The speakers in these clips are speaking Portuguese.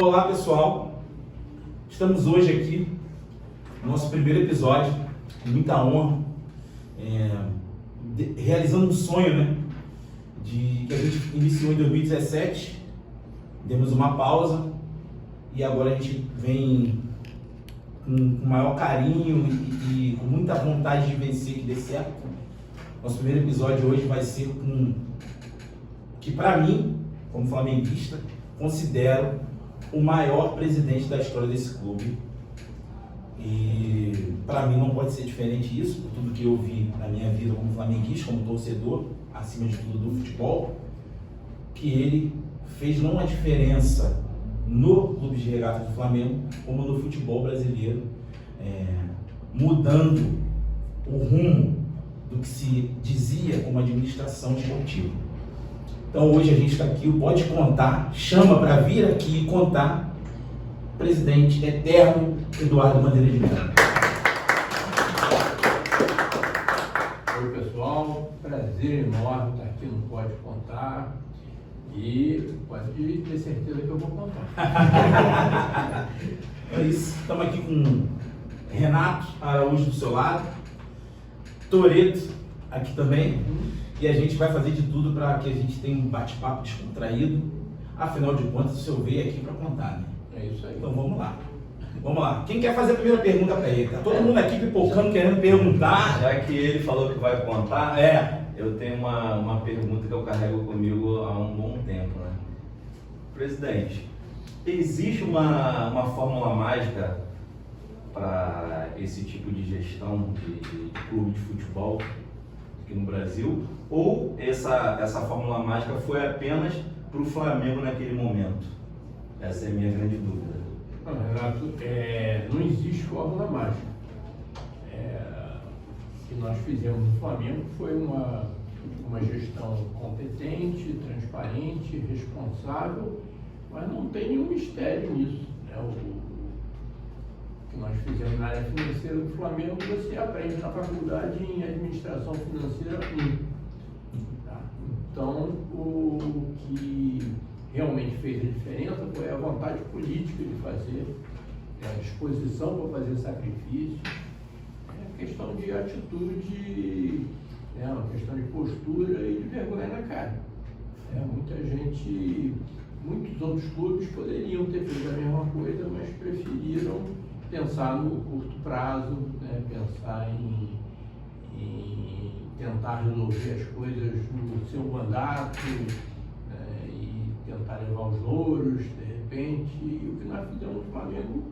Olá pessoal, estamos hoje aqui no nosso primeiro episódio, com muita honra, realizando um sonho, né? Que a gente iniciou em 2017, demos uma pausa e agora a gente vem com maior carinho e com muita vontade de vencer, que dê certo. Nosso primeiro episódio hoje vai ser que para mim, como flamenguista, considero o maior presidente da história desse clube. E para mim não pode ser diferente isso, por tudo que eu vi na minha vida como flamenguista, como torcedor, acima de tudo do futebol, que ele fez não uma diferença no clube de regatas do Flamengo, como no futebol brasileiro, mudando o rumo do que se dizia como administração esportiva. Então hoje a gente está aqui, pode contar, chama para vir aqui e contar, presidente eterno Eduardo Bandeira de Mello. Oi pessoal, prazer enorme estar aqui no Pode Contar e pode ter certeza que eu vou contar. É isso, estamos aqui com Renato Araújo do seu lado, Toreto aqui também, e a gente vai fazer de tudo para que a gente tenha um bate-papo descontraído. Afinal de contas, o senhor veio aqui para contar, né? É isso aí. Então vamos lá. Vamos lá. Quem quer fazer a primeira pergunta para ele? Tá todo mundo aqui pipocando, querendo perguntar. Já que ele falou que vai contar, eu tenho uma pergunta que eu carrego comigo há um bom tempo, né? Presidente, existe uma fórmula mágica para esse tipo de gestão de clube de futebol aqui no Brasil? Ou essa fórmula mágica foi apenas para o Flamengo naquele momento? Essa é a minha grande dúvida. Não, Renato, não existe fórmula mágica. O que nós fizemos no Flamengo foi uma gestão competente, transparente, responsável, mas não tem nenhum mistério nisso, né? O que nós fizemos na área financeira do Flamengo, você aprende na faculdade em administração financeira 1. Tá? Então, o que realmente fez a diferença foi a vontade política de fazer, a disposição para fazer sacrifício, a questão de atitude, uma questão de postura e de vergonha na cara. Muitos outros clubes poderiam ter feito a mesma coisa, mas preferiram pensar no curto prazo, pensar em tentar resolver as coisas no seu mandato, e tentar levar os louros, de repente. E o que nós fizemos no Flamengo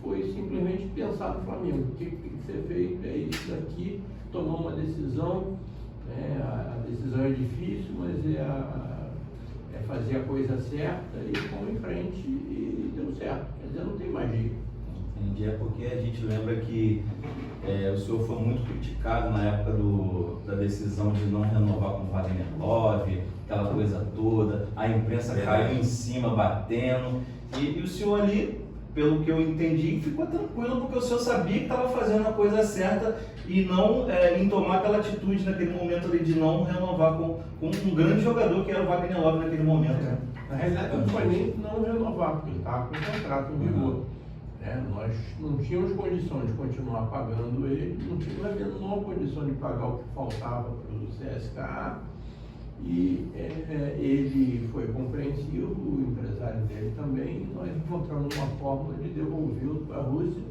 foi simplesmente pensar no Flamengo. O que tem que ser feito é isso daqui, tomar uma decisão. A decisão é difícil, mas é fazer a coisa certa e vamos em frente e deu certo. Quer dizer, não tem magia. Entendi, é porque a gente lembra que o senhor foi muito criticado na época da decisão de não renovar com o Wagner Love, aquela coisa toda, a imprensa caiu em cima, batendo, e o senhor ali, pelo que eu entendi, ficou tranquilo, porque o senhor sabia que estava fazendo a coisa certa e não em tomar aquela atitude naquele momento ali de não renovar com um grande jogador que era o Wagner Love naquele momento. Na realidade, não foi nem não renovar, porque ele estava com o contrato em vigor. Nós não tínhamos condições de continuar pagando ele, não tínhamos a menor condição de pagar o que faltava para o CSKA, e ele foi compreensivo, o empresário dele também, e nós encontramos uma fórmula de devolvê-lo para a Rússia,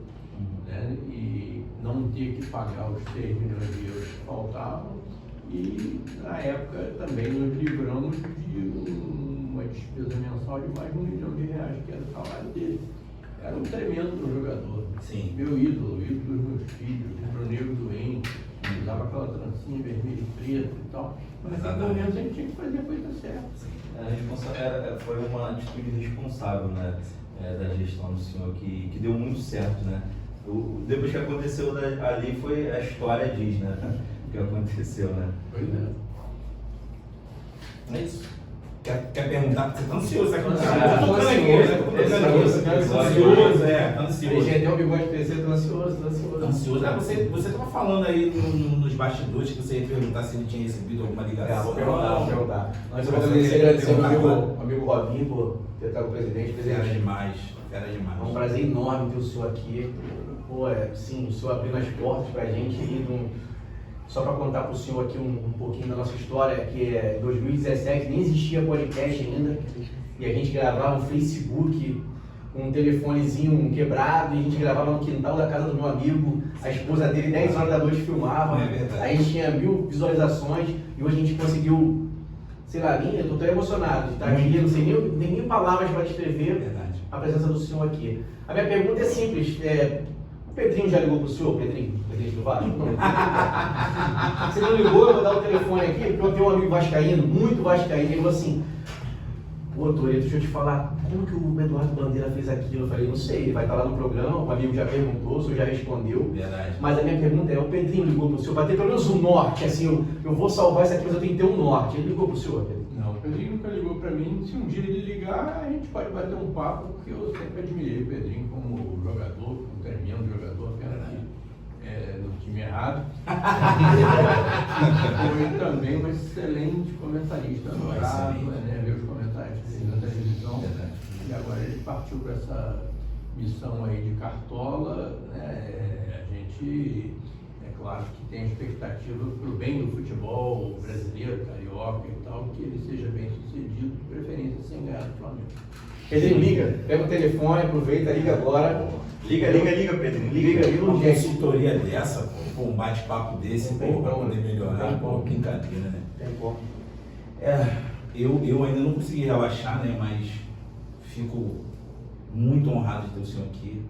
e não ter que pagar os 6 milhões de euros que faltavam, e na época também nos livramos de uma despesa mensal de mais de R$1 milhão, que era o salário dele. Era um tremendo jogador. Sim. Meu ídolo, o ídolo dos meus filhos, rubro-negro doente, usava aquela trancinha vermelha e preta e tal. Mas naquele momento a gente tinha que fazer a coisa certa. Foi uma atitude responsável, né, da gestão do senhor, que deu muito certo, né? Depois que aconteceu ali, foi a história diz, né? O que aconteceu, né? Pois é. É isso. Quer perguntar, porque você tá ansioso, tá aqui. Tá ansioso. Ele já tem um bigode crescer, tô ansioso. Tá ansioso. Ah, você tava falando aí nos bastidores que você ia perguntar se ele tinha recebido alguma ligação. Vou perguntar. Nós Você vamos quer agradecer ao perguntar amigo Robinho por ter trago o presidente. Era demais. É um prazer enorme ter o senhor aqui. Pô, sim, o senhor abrindo as portas pra gente. Só para contar para o senhor aqui um pouquinho da nossa história, que em 2017 nem existia podcast ainda, e a gente gravava no Facebook, com um telefonezinho quebrado, e a gente gravava no quintal da casa do meu amigo, a esposa dele 10 horas da noite filmava, É verdade. aí a gente tinha 1000 visualizações, e hoje a gente conseguiu, sei lá, eu tô tão emocionado de estar aqui, não sei nem palavras para descrever Verdade. a presença do senhor aqui. A minha pergunta é simples, o Pedrinho já ligou pro senhor, Pedrinho do Vasco? Você não ligou, eu vou dar o telefone aqui, porque eu tenho um amigo vascaíno, muito vascaíno, ele falou assim, pô, Toreto, deixa eu te falar, como que o Eduardo Bandeira fez aquilo? Eu falei, não sei, ele vai estar lá no programa, o amigo já perguntou, o senhor já respondeu. Verdade. Mas a minha pergunta é, o Pedrinho ligou pro senhor, para ter pelo menos um norte, assim, eu vou salvar isso aqui, mas eu tenho que ter um norte. Ele ligou pro senhor, Pedro? Não, o Pedrinho nunca ligou para mim. Se um dia ele ligar, a gente pode bater um papo, porque eu sempre admirei o Pedrinho como jogador, como tremendo jogador, pena que no time errado. Foi também um excelente comentarista no Bravo, né? Ver os comentários da televisão. E agora ele partiu para essa missão aí de Cartola, né? A gente, é claro que tem expectativa para o bem do futebol brasileiro, carioca e tal, que ele seja bem sucedido, de preferência sem ganhar do Flamengo. Pedrinho, liga, pega o telefone, aproveita, liga agora. Liga, Pedrinho. Liga, Uma urgente. consultoria dessa, pô, um bate-papo desse, Não tem pô, pra como. poder melhorar, Não tem pô, como. brincadeira, né? Tem como. Eu ainda não consegui relaxar, né? Mas fico muito honrado de ter o senhor aqui.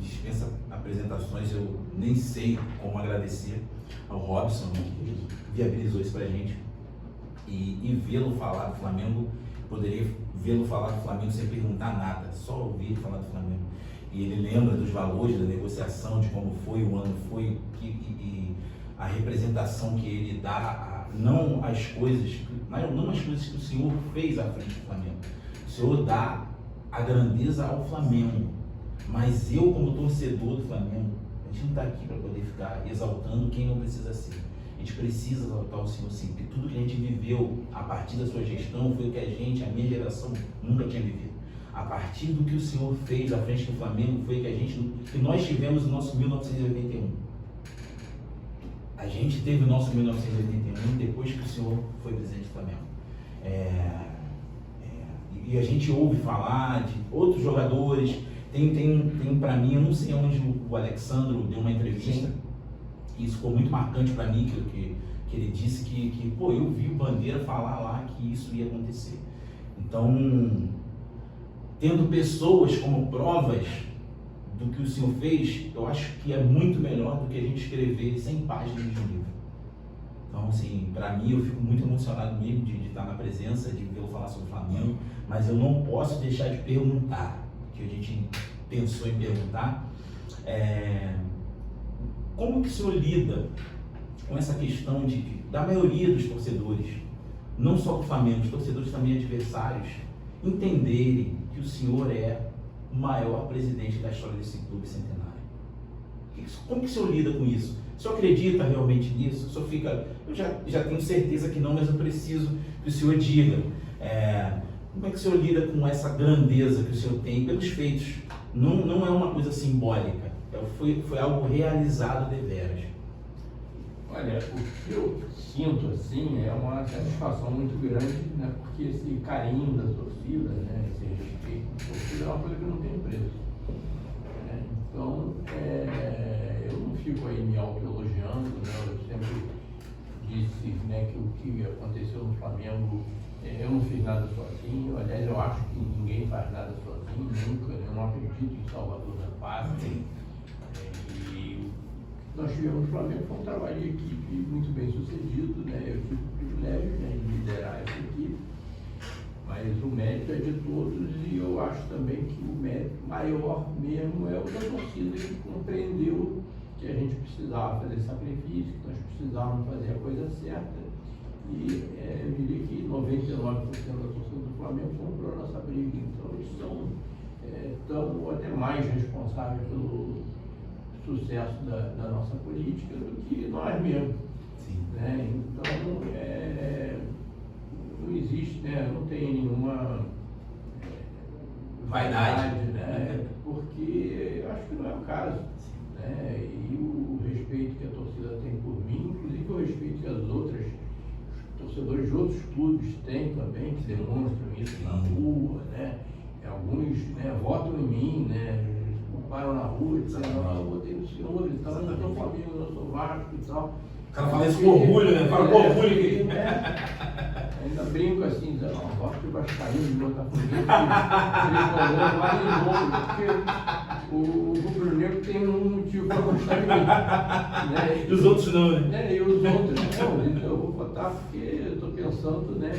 Dispensa apresentações, eu nem sei como agradecer ao Robson, né, que viabilizou isso pra gente. E vê-lo falar do Flamengo, poderia vê-lo falar do Flamengo sem perguntar nada, só ouvir ele falar do Flamengo. E ele lembra dos valores da negociação, de como foi o ano, e a representação que ele dá, não as coisas que o senhor fez à frente do Flamengo. O senhor dá a grandeza ao Flamengo, mas eu, como torcedor do Flamengo, a gente não está aqui para poder ficar exaltando quem não precisa ser. A gente precisa exaltar o senhor sim, porque tudo que a gente viveu a partir da sua gestão foi o que a minha geração nunca tinha vivido. A partir do que o senhor fez à frente do Flamengo foi que nós tivemos o nosso 1981. A gente teve o nosso 1981 depois que o senhor foi presidente do Flamengo. E a gente ouve falar de outros jogadores. Tem para mim, eu não sei onde o Alexandro deu uma entrevista, e isso ficou muito marcante para mim, que ele disse que pô, eu vi o Bandeira falar lá que isso ia acontecer. Então, tendo pessoas como provas do que o senhor fez, eu acho que é muito melhor do que a gente escrever 100 páginas de um livro. Então, assim, para mim, eu fico muito emocionado mesmo de estar na presença, de vê-lo falar sobre o Flamengo, mas eu não posso deixar de perguntar, que a gente pensou em perguntar, como que o senhor lida com essa questão da maioria dos torcedores, não só do Flamengo, os torcedores também adversários, entenderem que o senhor é o maior presidente da história desse clube centenário? Como que o senhor lida com isso? O senhor acredita realmente nisso? O senhor fica... Eu já tenho certeza que não, mas eu preciso que o senhor diga. Como é que o senhor lida com essa grandeza que o senhor tem pelos feitos? Não é uma coisa simbólica, foi algo realizado deveras. Olha, o que eu sinto assim é uma satisfação muito grande, né? Porque esse carinho da torcida, né? Esse respeito da torcida é uma coisa que não tem preço. Né? Então, eu não fico aí me autoelogiando, né? Eu sempre disse, né, que o que aconteceu no Flamengo, eu não fiz nada sozinho. Aliás, eu acho que ninguém faz nada sozinho, nunca. Eu não acredito em Salvador da Pátria. E nós tivemos no Flamengo, foi um trabalho de equipe muito bem sucedido, né? Eu tive o privilégio, né, de liderar essa equipe, mas o mérito é de todos, e eu acho também que o mérito maior mesmo é o da torcida, que compreendeu que a gente precisava fazer sacrifício, que nós precisávamos fazer a coisa certa, e eu diria que 99% da torcida do Flamengo comprou a nossa briga. Então eles são tão até mais responsáveis pelo sucesso da nossa política do que nós mesmos. Sim. Né? Então não existe, né? Não tem nenhuma Vaidade, né? Porque eu acho que não é o caso. Né? E o respeito que a torcida tem por mim, inclusive o respeito que as outras torcedores de outros clubes têm também, que demonstram isso na rua, né? Alguns, né, votam em mim, né? Param na rua e dizem, eu votei no senhor e tal, eu não sou Flamengo, eu não sou Vasco e tal. O cara fala isso com orgulho, né? Fala com orgulho que... Ainda brinco assim, dizendo, não, voto de Vascaíno, de Botafogo, Tricolor, vale em dobro, porque o rubro-negro tem um motivo para gostar de mim. Né? E os outros não, né? E os outros, não, eu vou votar porque eu estou pensando, né,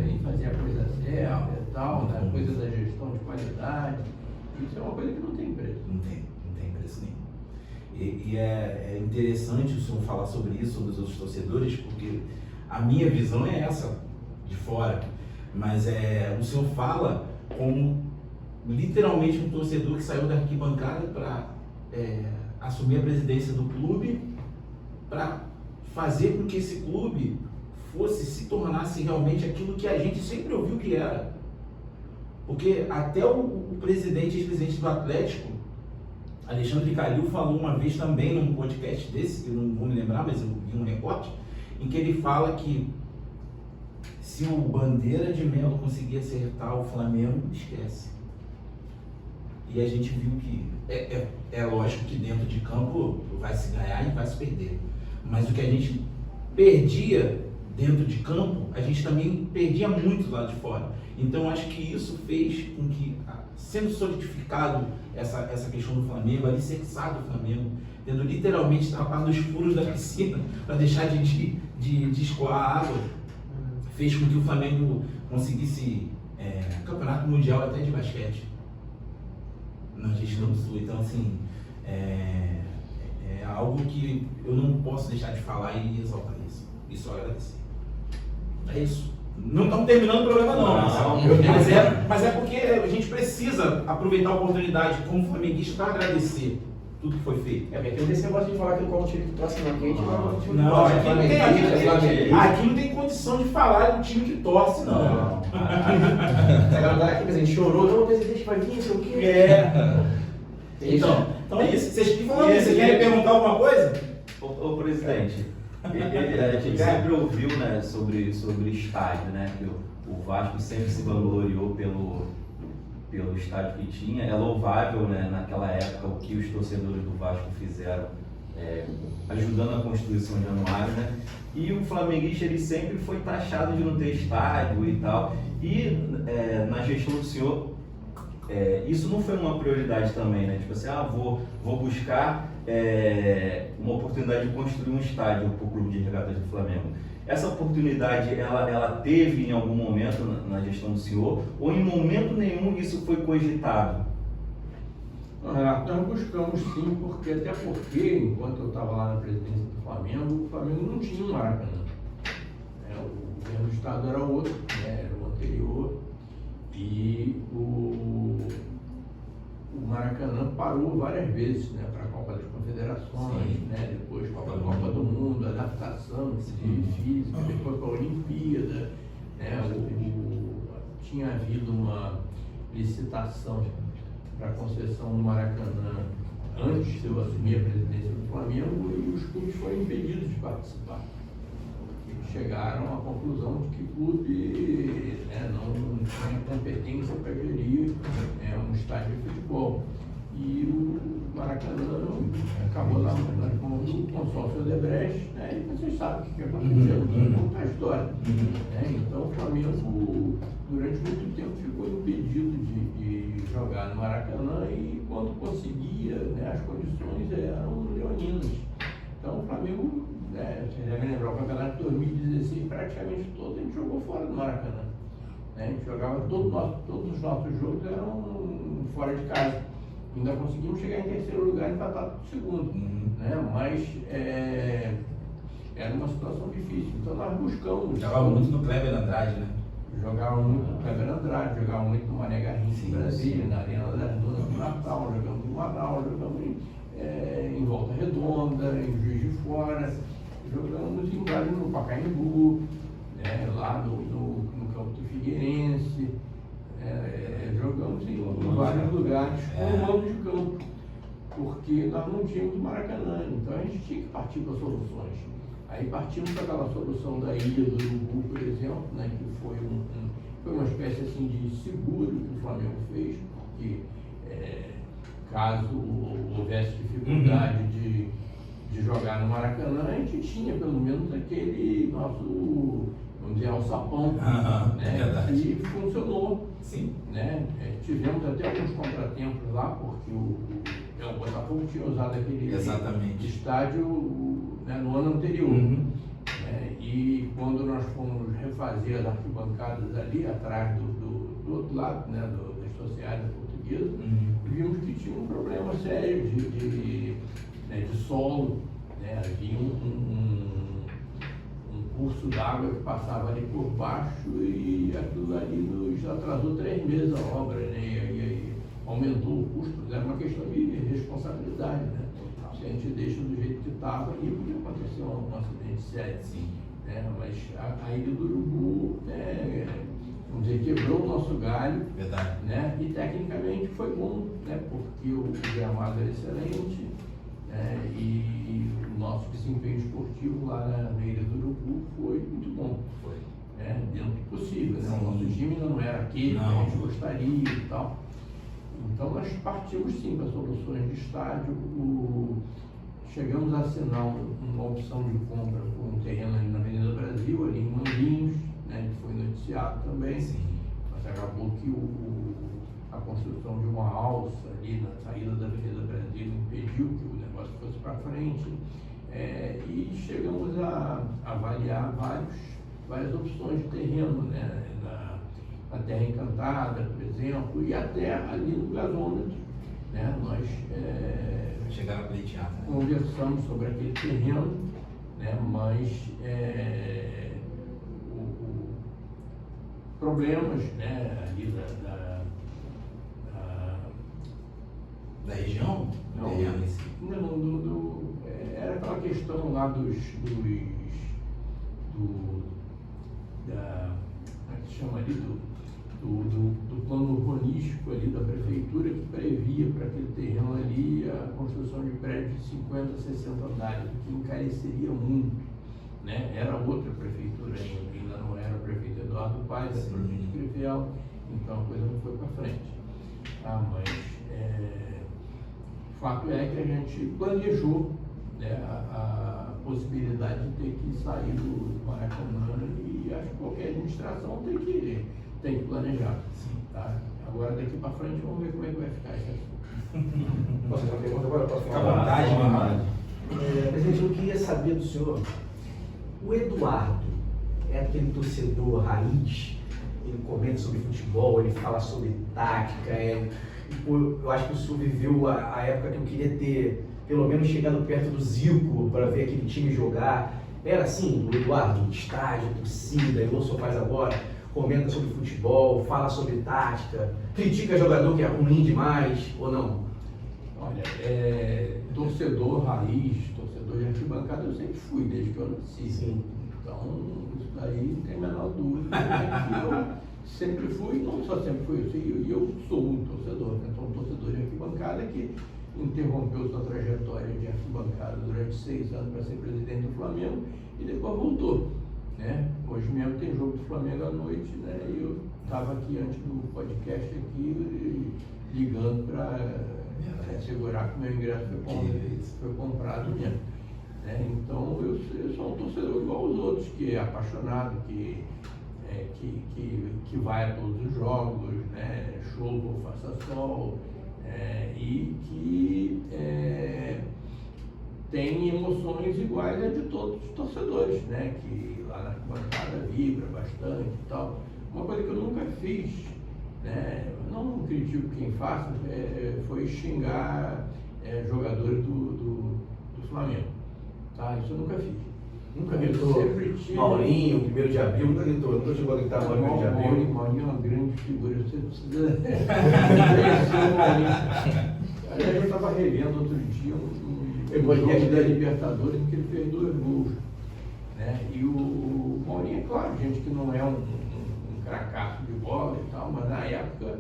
em fazer a coisa certa e tal, né, coisa da gestão de qualidade. Isso é uma coisa que não tem preço. Não tem preço nenhum. E é interessante o senhor falar sobre isso, sobre os outros torcedores, porque a minha visão é essa, de fora. Mas o senhor fala como literalmente um torcedor que saiu da arquibancada para assumir a presidência do clube, para fazer com que esse clube se tornasse realmente aquilo que a gente sempre ouviu que era. Porque até o presidente e ex-presidente do Atlético, Alexandre Calil, falou uma vez também num podcast desse, que eu não vou me lembrar, mas eu vi um recorte, em que ele fala que se o Bandeira de Melo conseguir acertar o Flamengo, esquece. E a gente viu que é lógico que dentro de campo vai se ganhar e vai se perder. Mas o que a gente perdia dentro de campo, a gente também perdia muito lá de fora. Então acho que isso fez com que, sendo solidificado essa questão do Flamengo, alicerçado o Flamengo, tendo literalmente tapado os furos da piscina para deixar de escoar água, fez com que o Flamengo conseguisse campeonato mundial até de basquete na gestão do Sul. Então assim, é algo que eu não posso deixar de falar e exaltar isso. E só agradecer. É isso. Não estamos terminando o programa não, mas é porque a gente precisa aproveitar a oportunidade como flamenguista para agradecer tudo que foi feito. Porque tem esse negócio de falar que qual time que torce, não, que a gente Não, aqui não tem condição de falar do time que torce, não. Agora aqui, a gente chorou, não, o presidente vai vir, não sei o quê. Então é isso. Vocês querem perguntar alguma coisa? Ô presidente, a gente sempre ouviu, né, sobre estádio, né, que o Vasco sempre se vangloriou pelo estádio que tinha. É louvável, né, naquela época o que os torcedores do Vasco fizeram, ajudando a construção de Januário, né? E o flamenguista ele sempre foi taxado de não ter estádio e tal. E na gestão do senhor, isso não foi uma prioridade também, né? Tipo assim, vou buscar uma oportunidade de construir um estádio para o Clube de Regatas do Flamengo. Essa oportunidade, ela teve em algum momento na gestão do senhor, ou em momento nenhum isso foi cogitado? Renato, nós buscamos sim, até porque, enquanto eu estava lá na presidência do Flamengo, o Flamengo não tinha um Maracanã. O governo do estado era outro, né, era o anterior, e o Maracanã parou várias vezes, né, para a Copa das Confederações, né, depois para a Copa do Mundo, adaptação física, depois para a Olimpíada, né, tinha havido uma licitação para a concessão do Maracanã antes de eu assumir a presidência do Flamengo, e os clubes foram impedidos de participar. Eles chegaram à conclusão de que o clube não tinha competência para gerir um estádio de futebol. E o Maracanã acabou lá com o consórcio Odebrecht, né, e vocês sabem o que aconteceu, não vou contar a história. Então o Flamengo, durante muito tempo, ficou impedido de jogar no Maracanã, e quando conseguia, as condições eram leoninas. Então o Flamengo, vocês devem lembrar, o campeonato de 2016, praticamente todo a gente jogou fora do Maracanã. A gente jogava, todos os nossos jogos eram fora de casa. Ainda conseguimos chegar em terceiro lugar e empatar para o segundo. Mas era uma situação difícil. Então nós buscamos. Jogava muito no Kleber Andrade, né? Jogava muito no Kleber Andrade, jogava muito no Mané Garrincha em Brasília, na Arena das Dunas do Natal, jogamos em Manaus, jogamos em Volta Redonda, em Juiz de Fora, jogamos em vários, no Pacaembu, lá no campo do Figueirense, jogamos em vários lugares com mando de campo, porque nós não tínhamos Maracanã, então a gente tinha que partir para soluções. Aí partimos para aquela solução da Ilha do Urubu, por exemplo, né, que foi uma espécie assim, de seguro que o Flamengo fez, porque caso houvesse dificuldade de jogar no Maracanã, a gente tinha pelo menos aquele nosso, vamos dizer, alçapão, né, que funcionou. Sim. Né? Tivemos até alguns contratempos lá, porque o Botafogo tinha usado aquele estádio no ano anterior. E quando nós fomos refazer as arquibancadas ali, atrás do outro lado, das sociais portuguesas, vimos que tinha um problema sério de solo. Havia um curso d'água que passava ali por baixo e aquilo ali nos atrasou 3 meses a obra, e aumentou o custo. Era uma questão de responsabilidade, né? Se a gente deixa do jeito que estava, ali podia acontecer um acidente sério. Sim. Mas a Ilha do Urubu, vamos dizer, quebrou o nosso galho. Verdade. E tecnicamente foi bom, porque o gramado era excelente, e o nosso desempenho esportivo lá na Ilha do Urubu foi muito bom. Foi. Dentro do possível, né? Sim. O nosso time ainda não era aquele que a gente gostaria e tal. Então nós partimos sim para soluções de estádio. Chegamos a assinar uma opção de compra por um terreno ali na Avenida Brasil, ali em Manguinhos, que foi noticiado também. Sim. Mas acabou que a construção de uma alça ali na saída da Avenida Brasil impediu que o negócio fosse para frente. E chegamos a avaliar várias opções de terreno, na Terra Encantada, por exemplo, e até ali no gasômetro. Nós chegaram a pleitear. Conversamos sobre aquele terreno, mas problemas ali Da região? Não, Terreno em si. era aquela questão lá como é que se chama ali, do plano urbanístico ali da prefeitura, que previa para aquele terreno ali a construção de prédios de 50, 60 andares, o que encareceria muito. Era outra prefeitura ainda não era o prefeito Eduardo Paes, era o prefeito Crivella, então a coisa não foi para frente. Mas o fato é que a gente planejou a possibilidade de ter que sair do Maracanã, e acho que qualquer administração tem que planejar. Tá? Agora daqui para frente vamos ver como é que vai ficar esse assunto. Posso fazer uma pergunta agora? Posso Fica à falar? vontade, meu irmão. Presidente, eu queria saber do senhor, o Eduardo é aquele torcedor raiz, ele comenta sobre futebol, ele fala sobre tática, eu acho que o senhor viveu a época que eu queria ter, pelo menos, chegado perto do Zico para ver aquele time jogar. Era assim, o Eduardo, estádio, torcida, igual o senhor faz agora, comenta sobre futebol, fala sobre tática, critica jogador que é ruim demais, ou não? Olha, torcedor raiz, torcedor de arquibancada, eu sempre fui, desde que eu nasci. Sim. Então, isso daí não tem a menor dúvida. Eu sempre fui, não só sempre fui, eu sou um torcedor, então um torcedor de arquibancada que interrompeu sua trajetória de arquibancada durante 6 anos para ser presidente do Flamengo e depois voltou. Hoje mesmo tem jogo do Flamengo à noite, e eu estava aqui antes do podcast aqui ligando para assegurar que o meu ingresso foi comprado mesmo. Então eu sou um torcedor igual aos outros, que é apaixonado, que vai a todos os jogos, chova ou faça sol, e que tem emoções iguais a de todos os torcedores, que lá na bancada vibra bastante e tal. Uma coisa que eu nunca fiz, não critico quem faça, foi xingar jogadores do Flamengo. Tá? Isso eu nunca fiz. Nunca gritou Sempre tinha. Maurinho, 1º de abril, nunca chegou a gritar Maurinho, 1º de abril. Maurinho é uma grande figura, você precisa Aliás, eu estava revendo outro dia um jogo da Libertadores em que ele fez 2 gols. Né? E o Maurinho, é claro, gente que não é um cracaço de bola e tal, mas na época,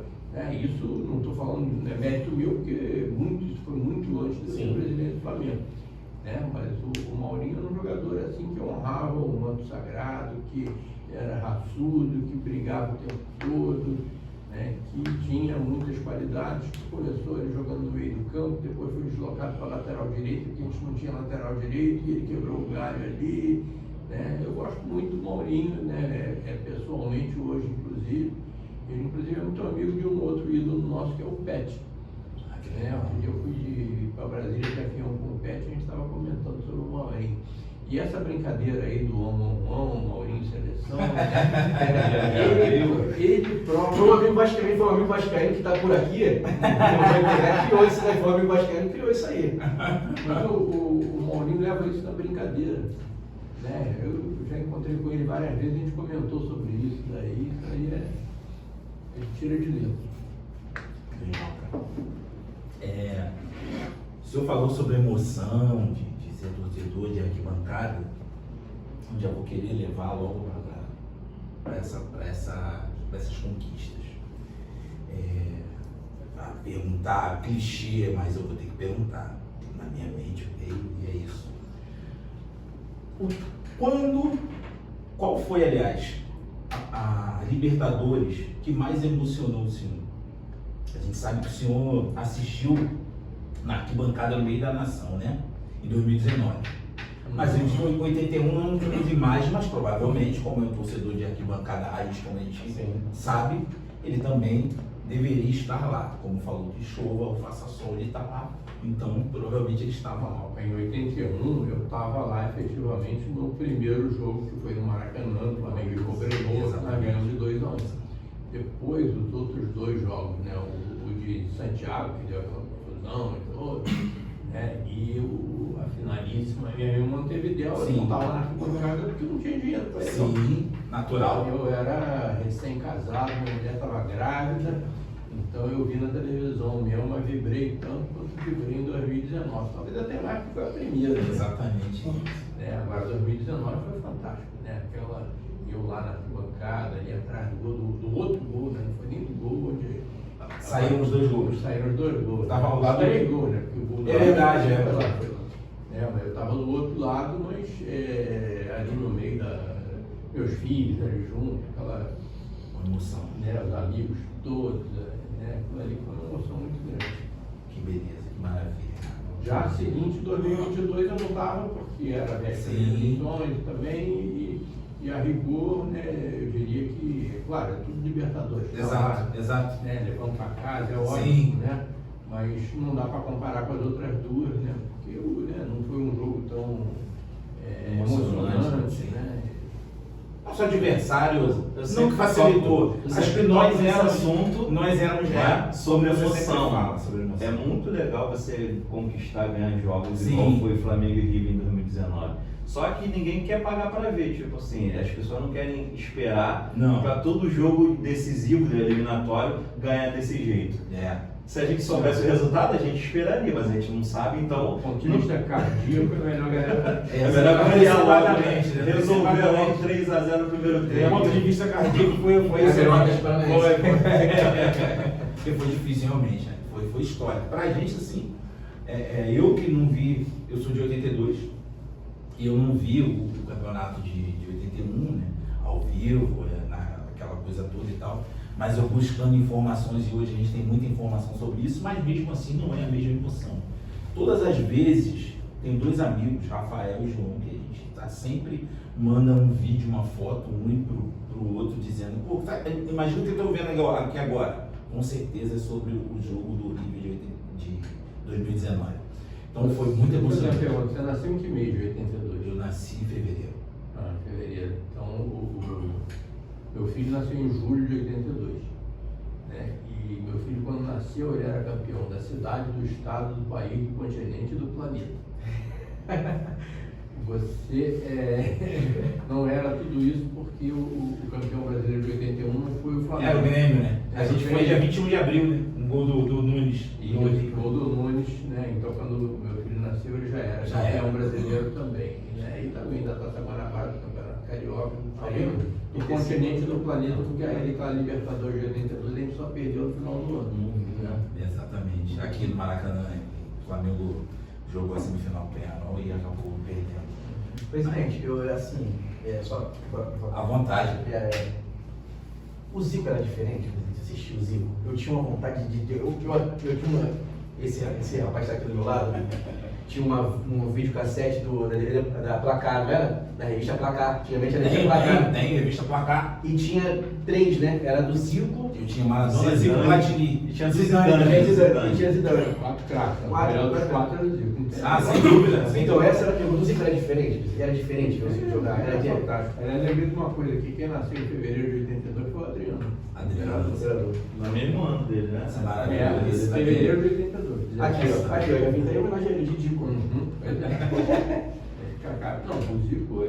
isso não estou falando, é mérito meu, porque isso foi muito antes de ser presidente do Flamengo. Mas o Maurinho era um jogador assim que honrava o manto sagrado, que era raçudo, que brigava o tempo todo, que tinha muitas qualidades, que começou ele jogando no meio do campo, depois foi deslocado para a lateral direita, porque a gente não tinha lateral direito, e ele quebrou o galho ali. Eu gosto muito do Maurinho, pessoalmente hoje, inclusive. Ele, inclusive, é muito amigo de um outro ídolo nosso, que é o Pet. Eu fui para Brasília de avião com o Pet, a gente estava comentando sobre o Maurinho. E essa brincadeira aí do Maurinho seleção, ele próprio... Foi um amigo vascaíno que está por aqui, criou isso daí, foi um amigo vascaíno que criou isso aí. Mas o Maurinho leva isso na brincadeira. Eu já encontrei com ele várias vezes, a gente comentou sobre isso daí a gente tira de dentro. Legal, cara. O senhor falou sobre a emoção de ser torcedor de arquibancada, onde eu vou querer levar logo para essas conquistas. A perguntar, clichê, mas eu vou ter que perguntar. Na minha mente veio e é isso. Qual foi, aliás, a Libertadores que mais emocionou o senhor? A gente sabe que o senhor assistiu na arquibancada no meio da nação, né? Em 2019. Mas em 81 eu não tive imagem, mas provavelmente, como é um torcedor de arquibancada raiz, como a gente sabe, ele também deveria estar lá. Como falou que chova ou faça sol, ele está lá. Então, provavelmente ele estava lá. Em 81, eu estava lá efetivamente no primeiro jogo, que foi no Maracanã, o Flamengo e o Breno, na ganhamos de 2-1. Depois, os outros 2 jogos, o de Santiago, que deu aquela confusão e todo, e a finalíssima em Montevidéu, eu não estava na arquibancada porque não tinha dinheiro para ir. Sim, natural. Eu era recém-casado, minha mulher estava grávida, então eu vi na televisão mesmo, mas vibrei tanto quanto vibrei em 2019. Talvez até mais porque foi a primeira. Exatamente. Agora 2019 foi fantástico, eu lá na arquibancada, ali atrás do outro gol, não foi nem do gol onde... Saíram os 2 gols. Saíram os 2 gols. Estava ao lado 3 gols, porque o gol É verdade, mas eu estava do outro lado, mas ali no meio meus filhos ali junto, aquela emoção. Os amigos todos, aquilo ali foi uma emoção muito grande. Que beleza, que maravilha. Já seguinte, 2022 eu não estava, porque era véspera de eleições também, e a rigor, eu diria que, claro, é tudo Libertadores. Exato. Levando para casa, é ótimo, mas não dá para comparar com as outras 2, porque não foi um jogo tão emocionante, Nosso adversário sempre não facilitou. Acho que nós éramos lá sobre você emoção. sempre fala sobre emoção. É muito legal você conquistar, ganhar jogos, Sim. igual foi Flamengo e River em 2019. Só que ninguém quer pagar para ver, tipo assim, as pessoas não querem esperar para todo jogo decisivo, eliminatório, ganhar desse jeito. Se a gente soubesse o resultado, a gente esperaria, mas a gente não sabe, então... Do ponto de vista cardíaco, é melhor ganhar. É melhor ganhar logo, Exatamente. resolver logo 3-0 no primeiro Do tempo. ponto de vista cardíaco foi foi difícil realmente, foi história. Pra gente, assim, eu que não vi, eu sou de 82, e eu não vi o campeonato de 81, ao vivo, aquela coisa toda e tal, mas eu buscando informações, e hoje a gente tem muita informação sobre isso, mas mesmo assim não é a mesma emoção. Todas as vezes, tem 2 amigos, Rafael e João, que a gente tá sempre manda um vídeo, uma foto, um pro outro, dizendo, imagina o que eu estou vendo aqui agora. Com certeza é sobre o jogo do River de 2019. Então foi muito emocionante. Você nasceu em que mês de 82? Eu nasci em fevereiro. Em fevereiro. Então meu filho nasceu em julho de 82. E meu filho, quando nasceu, ele era campeão da cidade, do estado, do país, do continente e do planeta. você não era tudo isso porque o campeão brasileiro de 81 foi o Flamengo. Era o Grêmio, né? A Era o gente foi Grêmio. dia 21 de abril, né? Um gol do Nunes. E o gol do Nunes, né? Então quando meu filho nasceu ele já era campeão brasileiro também. Né? E também da Taça Guanabara, do Campeonato Carioca, do continente do planeta, porque aquela Libertadores de 82 a gente só perdeu no final do ano. Né? Exatamente. Aqui no Maracanã, né? O Flamengo jogou a semifinal com o Penharol e acabou perdendo. Presidente, eu só À vontade. O Zico era diferente, presidente? Você assistiu o Zico? Eu tinha uma vontade de ter. Eu tinha esse rapaz que está aqui do meu lado, tinha um videocassete da Placar, não era? Da revista Placar. Antigamente era revista Placar. Tem, revista Placar. E tinha 3, né? Era do Zico. Eu tinha Maradona, Zico e Platini. E tinha E tinha Zidane. 4 craques. O Quatro, melhor dos né? 4 era o Zico. Sem dúvida. Então essa era a pergunta. O Zico era diferente? Era diferente o Zico jogar? Era fantástico. Aliás, lembrei de uma coisa aqui, quem nasceu em fevereiro de 82 foi o Adriano. Adriano. No mesmo ano dele, né? Essa maravilha. Esse daqui. Fevereiro de 82. Aqui, ó. Aqui, ó. Já vim daí homenagem a ele, de Zico. Não, o Zico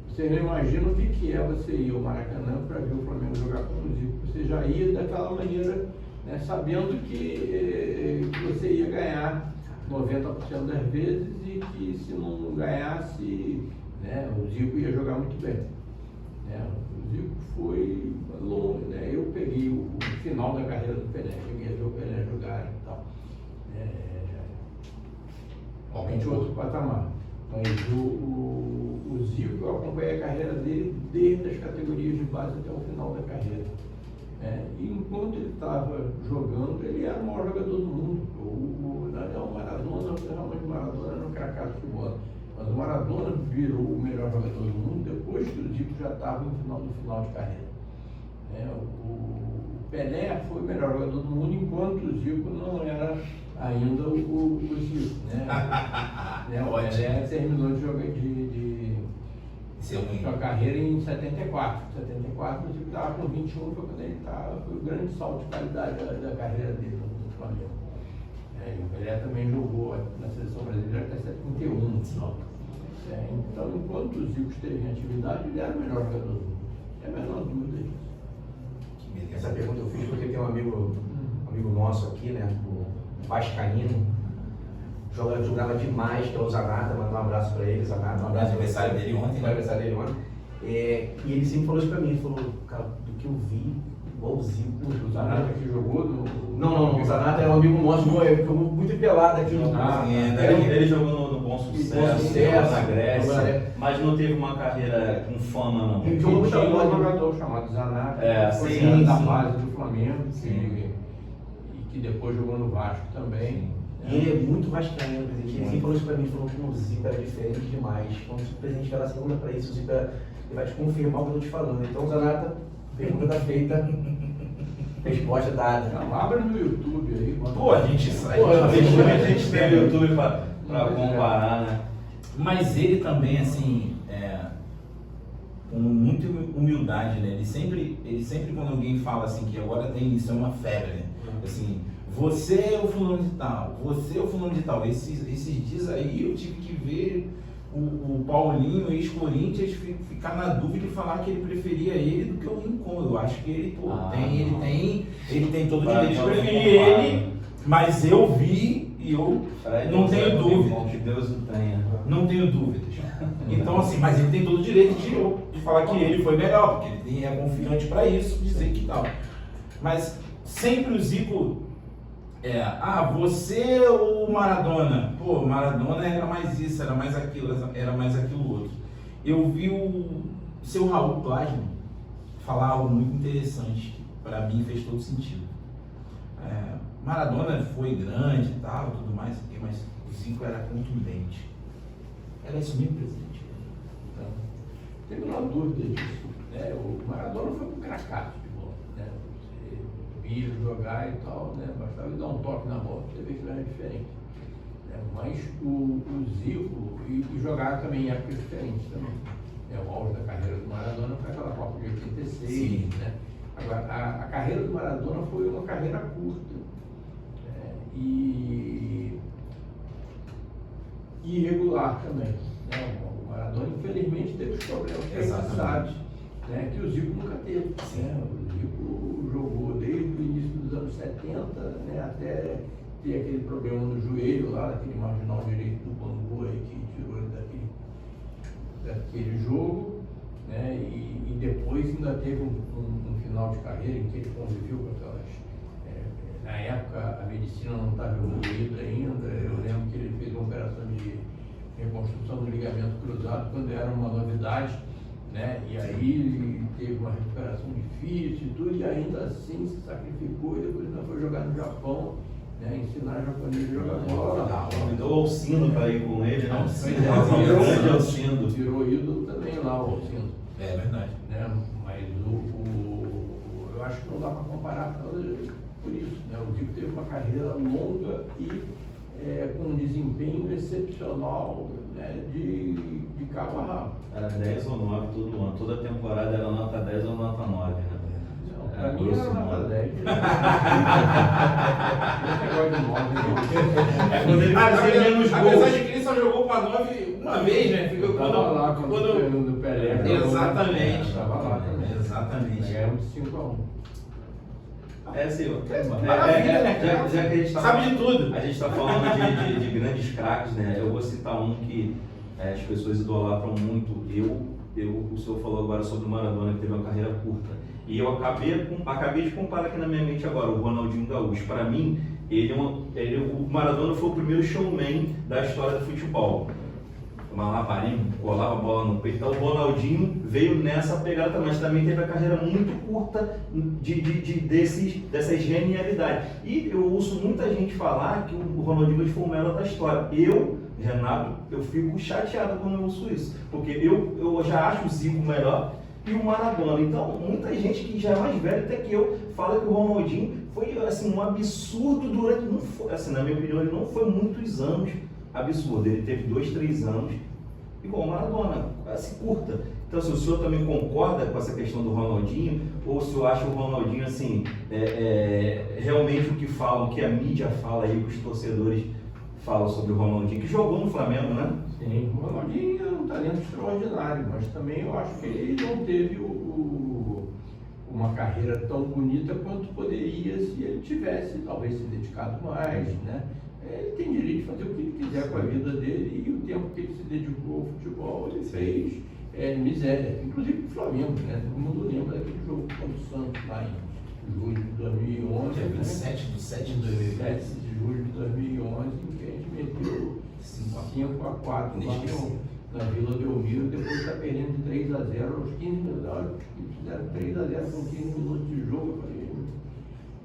você não imagina o que é você ir ao Maracanã para ver o Flamengo jogar contra o Zico. Você já ia daquela maneira, né, sabendo que você ia ganhar 90% das vezes e que se não ganhasse, né, o Zico ia jogar muito bem. Né? O Zico foi longe, né? Eu peguei o final da carreira do Pelé, cheguei a ver o Pelé jogar e tal. Realmente outro patamar. Mas o Zico, eu acompanhei a carreira dele desde as categorias de base até o final da carreira. E enquanto ele estava jogando, ele era o maior jogador do mundo. O Maradona, realmente o Maradona era um cracaço de bola. Mas o Maradona virou o melhor jogador do mundo depois que o Zico já estava no final de carreira. O Pelé foi o melhor jogador do mundo enquanto o Zico não era ainda o Zico. Né? O Pelé terminou de jogar sua carreira em 74. Em 74 o Zico estava com 21, foi quando ele foi o grande salto de qualidade da carreira dele no Flamengo. E o Pelé também jogou na seleção brasileira até 71. Então, enquanto o Zico esteve em atividade, ele era o melhor jogador do mundo. Não é a menor dúvida disso. Essa pergunta eu fiz porque tem um amigo nosso aqui, né? O Vascaíno. Jogava demais, que é o Zanata. Mandar um abraço pra ele, Zanata. Um abraço. Aniversário dele ontem. Aniversário dele ontem. E ele sempre falou isso pra mim. Ele falou, cara, do que eu vi, igual o Zico. O Zanata que jogou no... Não. O Zanata é um amigo nosso, jogou muito pelado aqui. Ele jogou no Bom Sucesso, na Grécia, mas não teve uma carreira com fama, não. Ele Tinha jogou muito um jogador chamado Zanata, que foi da base do Flamengo, e que depois jogou no Vasco também. E ele é muito vascaíno, presidente. Ele sempre falou isso pra mim, falou que o Zico era diferente demais. Quando o presidente falar segunda pra isso, o Zico ele vai te confirmar o que eu tô te falando. Então, Zanata, pergunta feita, resposta dada. Abre no YouTube aí. Pô, a gente sai. A gente tem o YouTube pra comparar, né? Mas ele também, assim, com muita humildade, né? Ele sempre, quando alguém fala assim, que agora tem isso, é uma febre, né? Assim, você é o fulano de tal, você é o fulano de tal. Esses dias aí eu tive que ver o Paulinho, ex-Corinthians, ficar na dúvida e falar que ele preferia ele do que o Rincon. Eu acho que ele, ele tem todo o direito de preferir ele, mas eu vi e eu não tenho dúvida. Que Deus o tenha. Não tenho dúvidas. Então, assim, mas ele tem todo o direito de falar que ele foi melhor, porque ele é confiante para isso, dizer que tal. Mas sempre o Zico você ou Maradona? Pô, Maradona era mais isso, era mais aquilo outro. Eu vi o seu Raul Plasma falar algo muito interessante, que para mim fez todo sentido. Maradona foi grande e tal, tudo mais, mas o Zico era contundente. Era isso mesmo, presidente? Então, não tem a menor dúvida disso. O Maradona foi um cracaço de bola. Você via jogar e tal, bastava ele dar um toque na bola, você vê que era diferente. Mas o Zico, e jogar também em épocas diferentes também. O auge da carreira do Maradona foi aquela Copa de 86. Sim. Agora, a carreira do Maradona foi uma carreira curta. E irregular também. Né? O Maradona, infelizmente, teve os problemas que a gente sabe, né? Que o Zico nunca teve. Né? O Zico jogou desde o início dos anos 70, né? Até ter aquele problema no joelho lá, daquele marginal direito do Bangu aí, que tirou ele daquele jogo. Né? E depois ainda teve um final de carreira em que ele conviveu com aquelas... na época a medicina não estava evoluída ainda, eu lembro que ele fez uma operação de reconstrução do ligamento cruzado quando era uma novidade, né? E aí ele teve uma recuperação difícil e tudo, e ainda assim se sacrificou e depois ainda foi jogar no Japão, né? Ensinar japonês a jogar bola. Convidou o Alcindo para ir com ele, né? Virou Alcindo. Virou ídolo também lá, o Alcindo. É verdade. Né? Mas eu acho que não dá para comparar por isso. Né? O Zico teve uma carreira longa e com um desempenho excepcional, né? de cabo a rabo. Era 10 ou 9 todo ano, toda temporada era nota 10 ou nota 9, né? Para mim era nota 10. Esse negócio de 9. Quando ele fazia menos gols. Apesar Apesar de que ele só jogou com a 9 uma vez, né? Ficou Tava lá quando o Pelé. Exatamente. Tava lá também. Exatamente. Ganhamos 5-1. Silvio. Maravilha, né, cara? Já que a gente tá, Sabe de tudo. A gente está falando de grandes craques, né? Eu vou citar um que as pessoas idolatram muito. O senhor falou agora sobre o Maradona, que teve uma carreira curta. E eu acabei de comparar aqui na minha mente agora, o Ronaldinho Gaúcho. Para mim, o Maradona foi o primeiro showman da história do futebol. Uma laparinha, colava a bola no peito. Então o Ronaldinho veio nessa pegada, mas também teve a carreira muito curta dessas genialidades. E eu ouço muita gente falar que o Ronaldinho foi o melhor da história. Renato, eu fico chateado quando eu ouço isso, porque eu já acho o Zico melhor e o Maradona. Então, muita gente que já é mais velha até que eu fala que o Ronaldinho foi assim, um absurdo durante, não foi, assim, na minha opinião, ele não foi muitos anos absurdo, ele teve 2, 3 anos, igual o Maradona, assim, curta. Então, se o senhor também concorda com essa questão do Ronaldinho, ou o senhor acha o Ronaldinho, assim, realmente o que falam, o que a mídia fala aí, que os torcedores falam sobre o Ronaldinho, que jogou no Flamengo, né? Sim, o Ronaldinho é um talento extraordinário, mas também eu acho que ele não teve uma carreira tão bonita quanto poderia se ele tivesse, talvez, se dedicado mais, né? Ele tem direito de fazer o que ele quiser com a vida dele e o tempo que ele se dedicou ao futebol, ele fez miséria, inclusive pro Flamengo, né? Todo mundo lembra daquele jogo contra o Santos lá em julho de 2011. Dia 27 de 7 de 2010. 7 de julho de 2011, em que a gente meteu 5-4 na Vila Belmiro, depois está perdendo de 3-0 aos 15 minutos. Fizeram 3-0 com 15 minutos de jogo. Eu falei,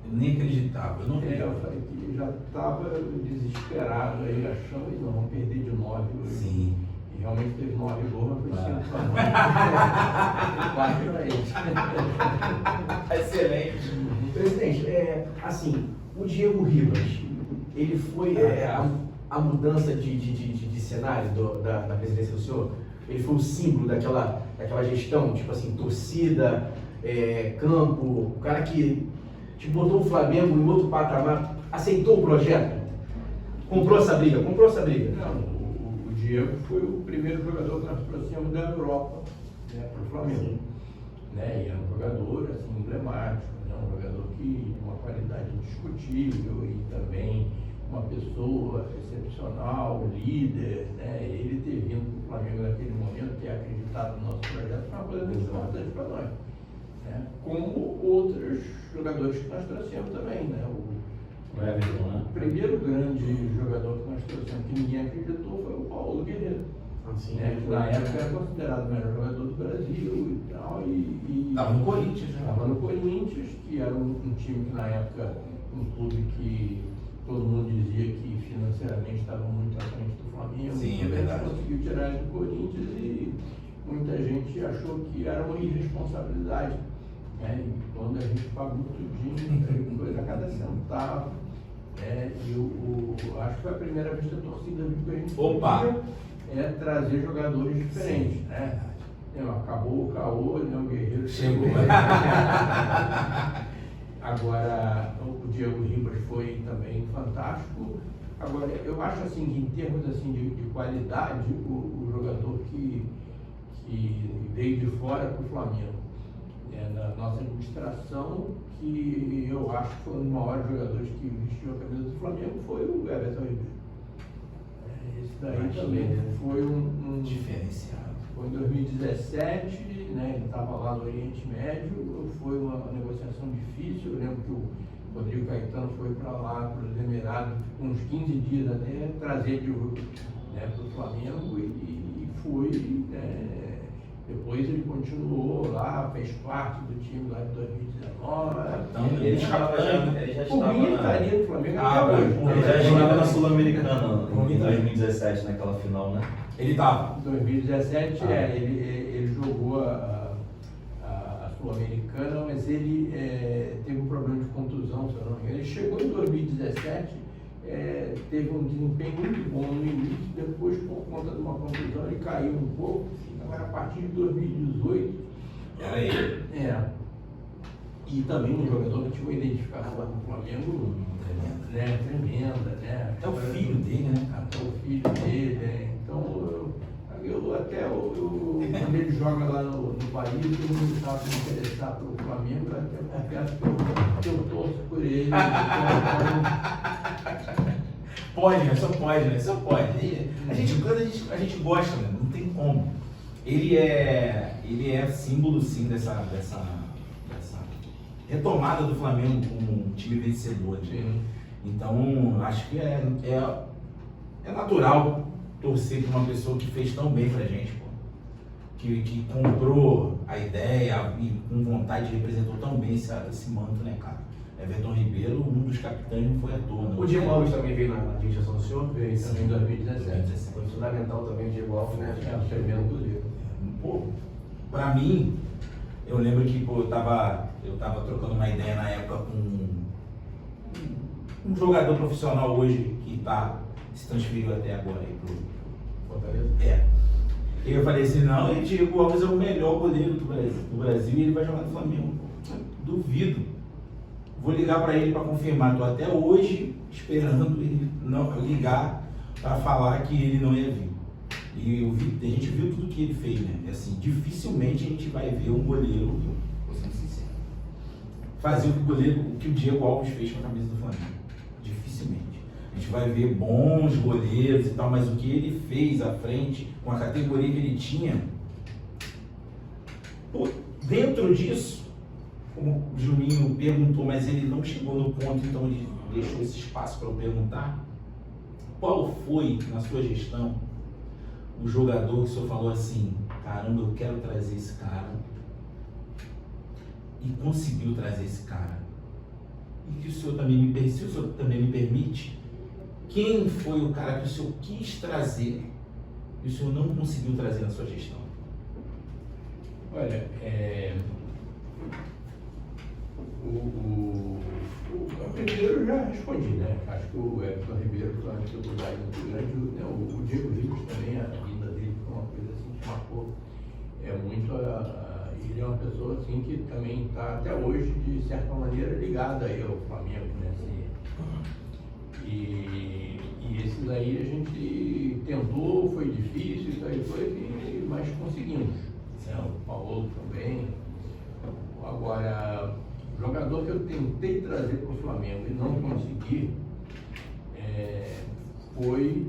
eu nem acreditava, eu não vi. eu falei que já estava desesperado aí, achando que não, vamos perder de 9 hoje. Sim. E realmente teve 9 gols, mas foi 5 para 4 para eles. Excelente. Presidente, assim, o Diego Ribas, ele foi a mudança de cenário da presidência do senhor? Ele foi o símbolo daquela gestão, tipo assim, torcida, campo, o cara que botou o Flamengo em outro patamar, aceitou o projeto? Comprou essa briga? Não, o Diego foi o primeiro jogador que nós trouxemos da Europa, né, para o Flamengo. Né, e era um jogador assim, emblemático, né, um jogador que de uma qualidade indiscutível e também uma pessoa excepcional, líder. Né, ele ter vindo para o Flamengo naquele momento, ter acreditado no nosso projeto, foi uma coisa muito importante para nós. Né, como outros jogadores que nós trouxemos também. Né, O Everton, né? o primeiro grande jogador que nós trouxemos que ninguém acreditou foi o Paulo Guerreiro. Assim, Né, que na época era considerado o melhor jogador do Brasil e tal. Estava no Corinthians, né? Estava no Corinthians, que era um time que na época, um clube que todo mundo dizia que financeiramente estava muito à frente do Flamengo. Sim, é verdade. A gente conseguiu tirar ele do Corinthians e muita gente achou que era uma irresponsabilidade. Né? E quando a gente pagou tudinho, coisa a cada centavo. E eu acho que foi a primeira vez que a torcida viu que a gente podia trazer jogadores diferentes. Né? Acabou o Caô, né? O Guerreiro chegou. Agora, o Diego Ribas foi também fantástico. Agora, eu acho assim que em termos assim, de qualidade, o jogador que veio de fora para o Flamengo, na nossa administração, que eu acho que foi um dos maiores jogadores que vestiu a camisa do Flamengo, foi o Everton Ribeiro. Esse daí também foi um Diferenciado. Foi em 2017, né, ele estava lá no Oriente Médio, foi uma negociação difícil. Eu lembro que o Rodrigo Caetano foi para lá, para os Emirados, com uns 15 dias até trazer de volta, né, para o Flamengo e foi. Depois ele continuou lá, fez parte do time lá de 2019. Então, ele já O Minha estaria no Flamengo até hoje. Ele já jogava na Sul-Americana em 2017, naquela final, né? Ele tava. Em 2017, ele jogou a Sul-Americana, mas ele teve um problema de contusão, se eu não me engano. Ele chegou em 2017, teve um desempenho muito bom no início, depois, por conta de uma contusão, ele caiu um pouco. Agora, a partir de 2018, Era ele. E também um jogador que tinha uma identificação com o Flamengo tremenda, né? Até o filho dele, né, cara? Até o filho dele, né? Então, quando ele joga lá no Bahia, todo mundo estava se interessar pelo Flamengo, eu até confesso que eu torço por ele. Pode, né? Só pode, né? Só pode. A gente gosta, né? Não tem como. Ele é símbolo, sim, dessa retomada do Flamengo como um time vencedor. Né? Então, acho que é natural torcer por uma pessoa que fez tão bem pra gente, pô. Que comprou a ideia e com vontade representou tão bem esse manto, né, cara? Everton Ribeiro, um dos capitães, não foi à toa. Não. O Diego Alves também veio na administração do senhor? Veio também em 2017. Foi fundamental também o Diego Alves, né? Tremendo goleiro. Pô, pra mim, eu lembro que pô, eu tava trocando uma ideia na época com um jogador profissional hoje que se transferiu até agora aí pro Fortaleza? E eu falei assim, não, o Diego Alves é o melhor goleiro do Brasil e ele vai jogar no Flamengo. Duvido. Vou ligar para ele para confirmar. Estou até hoje esperando ele ligar para falar que ele não ia vir. E a gente viu tudo que ele fez, né? Assim, dificilmente a gente vai ver um goleiro, vou ser sincero, fazer o que o Diego Alves fez com a camisa do Flamengo. Dificilmente. A gente vai ver bons goleiros e tal, mas o que ele fez à frente, com a categoria que ele tinha, pô, dentro disso, como o Juninho perguntou, mas ele não chegou no ponto, então ele deixou esse espaço para eu perguntar. Qual foi, na sua gestão, o jogador que o senhor falou assim, caramba, eu quero trazer esse cara, e conseguiu trazer esse cara? E que o senhor também se o senhor também me permite, quem foi o cara que o senhor quis trazer e o senhor não conseguiu trazer na sua gestão? Olha, o primeiro eu já respondi, né? Acho que o Everton Ribeiro foi uma dificuldade muito grande, né? O Diego Ribas também, a vinda dele foi uma coisa assim que marcou muito. Ele é uma pessoa assim que também está até hoje, de certa maneira, ligada aí ao Flamengo, né? Assim, e esses aí a gente tentou, foi difícil, isso aí foi, mas conseguimos. Né? O Paulo também. Agora, o jogador que eu tentei trazer para o Flamengo e não consegui foi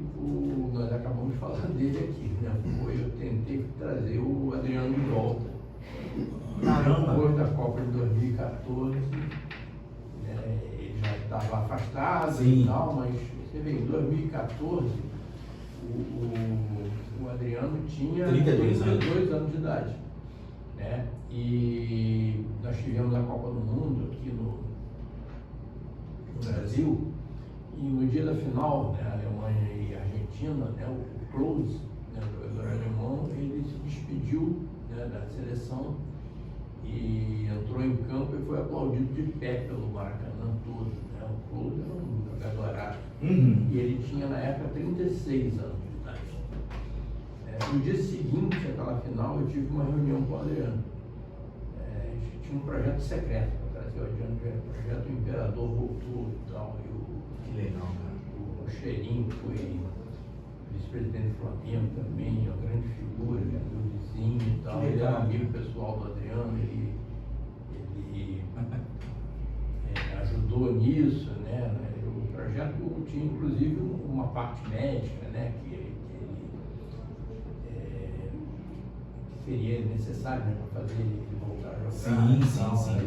nós acabamos de falar dele aqui, né? Eu tentei trazer o Adriano de volta. Caramba! Depois da Copa de 2014, ele já estava afastado. Sim. E tal, mas você vê, em 2014, o Adriano tinha 32 anos de idade. Né? E nós tivemos a Copa do Mundo aqui no Brasil, e no dia da final, né, Alemanha e Argentina, né, o Klose, né, o jogador alemão, ele se despediu, né, da seleção e entrou em campo e foi aplaudido de pé pelo Maracanã todo. Né? O Klose era um jogador e ele tinha na época 36 anos de idade. No dia seguinte, àquela final, eu tive uma reunião com o Adriano. A gente tinha um projeto secreto para trazer o Adriano, o projeto Imperador voltou e tal. Que legal, cara. o Cheirinho, que foi vice-presidente do Flamengo também, uma grande figura, meu vizinho e tal. Ele era amigo pessoal do Adriano, ele ajudou nisso, né? O projeto tinha inclusive uma parte médica, né? Que seria necessário, né, para fazer ele voltar a jogar. Sim.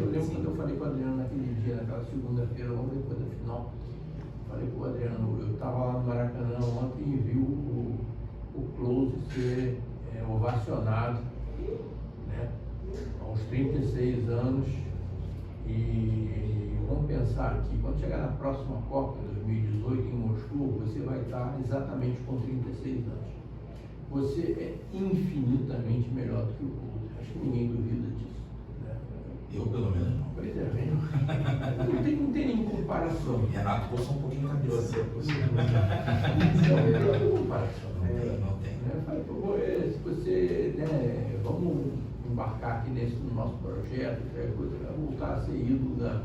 Eu lembro quando eu falei com o Adriano naquele dia, naquela segunda-feira, logo depois da final, falei com o Adriano, eu estava lá no Maracanã ontem e vi o Close ser ovacionado, né, aos 36 anos. E vamos pensar que quando chegar na próxima Copa, em 2018, em Moscou, você vai estar exatamente com 36 anos. Você é infinitamente melhor do que o Close. Acho que ninguém duvida disso, né? Eu, pelo menos, não. Pois é, bem. Não tem nem comparação. Renato coçou um pouquinho a cabeça. Não tem comparação. Não tem. Eu falei, pô, se você, né, vamos embarcar aqui no nosso projeto, vai voltar a ser ídolo da